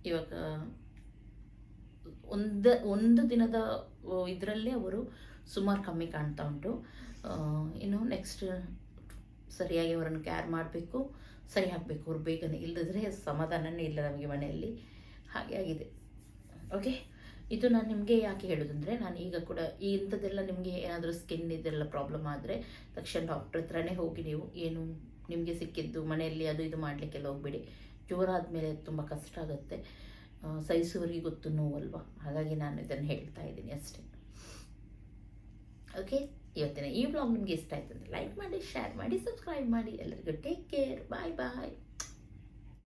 ಇವಾಗ ಒಂದು ದಿನದ ಇದರಲ್ಲೇ ಅವರು ಸುಮಾರು ಕಮ್ಮಿ ಕಾಣ್ತಾ ಉಂಟು. ಇನ್ನು ನೆಕ್ಸ್ಟ್ ಸರಿಯಾಗಿ ಅವರನ್ನು ಕೇರ್ ಮಾಡಬೇಕು, ಸರಿ ಹಾಕಬೇಕು ಅವ್ರು ಬೇಗನೆ, ಇಲ್ಲದಿದ್ರೆ ಸಮಾಧಾನನೇ ಇಲ್ಲ ನಮಗೆ ಮನೆಯಲ್ಲಿ. ಹಾಗೆ ಆಗಿದೆ. ಓಕೆ, ಇದು ನಾನು ನಿಮಗೆ ಯಾಕೆ ಹೇಳೋದಂದರೆ, ನಾನು ಈಗ ಕೂಡ ಈ ಇಂಥದ್ದೆಲ್ಲ ನಿಮಗೆ ಏನಾದರೂ ಸ್ಕಿನ್ ಇದೆಲ್ಲ ಪ್ರಾಬ್ಲಮ್ ಆದರೆ ತಕ್ಷಣ ಡಾಕ್ಟ್ರ್ ಹತ್ರನೇ ಹೋಗಿ ನೀವು ಏನು ನಿಮಗೆ ಸಿಕ್ಕಿದ್ದು ಮನೆಯಲ್ಲಿ ಅದು ಇದು ಮಾಡಲಿಕ್ಕೆಲ್ಲ ಹೋಗಬೇಡಿ. ಜ್ವರ ಆದಮೇಲೆ ತುಂಬ ಕಷ್ಟ ಆಗುತ್ತೆ, ಸಹಿಸುವವರಿಗೆ ಗೊತ್ತು ನೋವಲ್ವಾ, ಹಾಗಾಗಿ ನಾನು ಇದನ್ನು ಹೇಳ್ತಾ ಇದ್ದೀನಿ ಅಷ್ಟೇ. ಓಕೆ, ಇವತ್ತಿನ ಈ ವ್ಲಾಗ್ ನಿಮಗೆ ಇಷ್ಟ ಆಯ್ತು ಅಂದರೆ ಲೈಕ್ ಮಾಡಿ, ಶೇರ್ ಮಾಡಿ, ಸಬ್ಸ್ಕ್ರೈಬ್ ಮಾಡಿ. ಎಲ್ಲರಿಗೂ ಟೇಕ್ ಕೇರ್, ಬಾಯ್ ಬಾಯ್.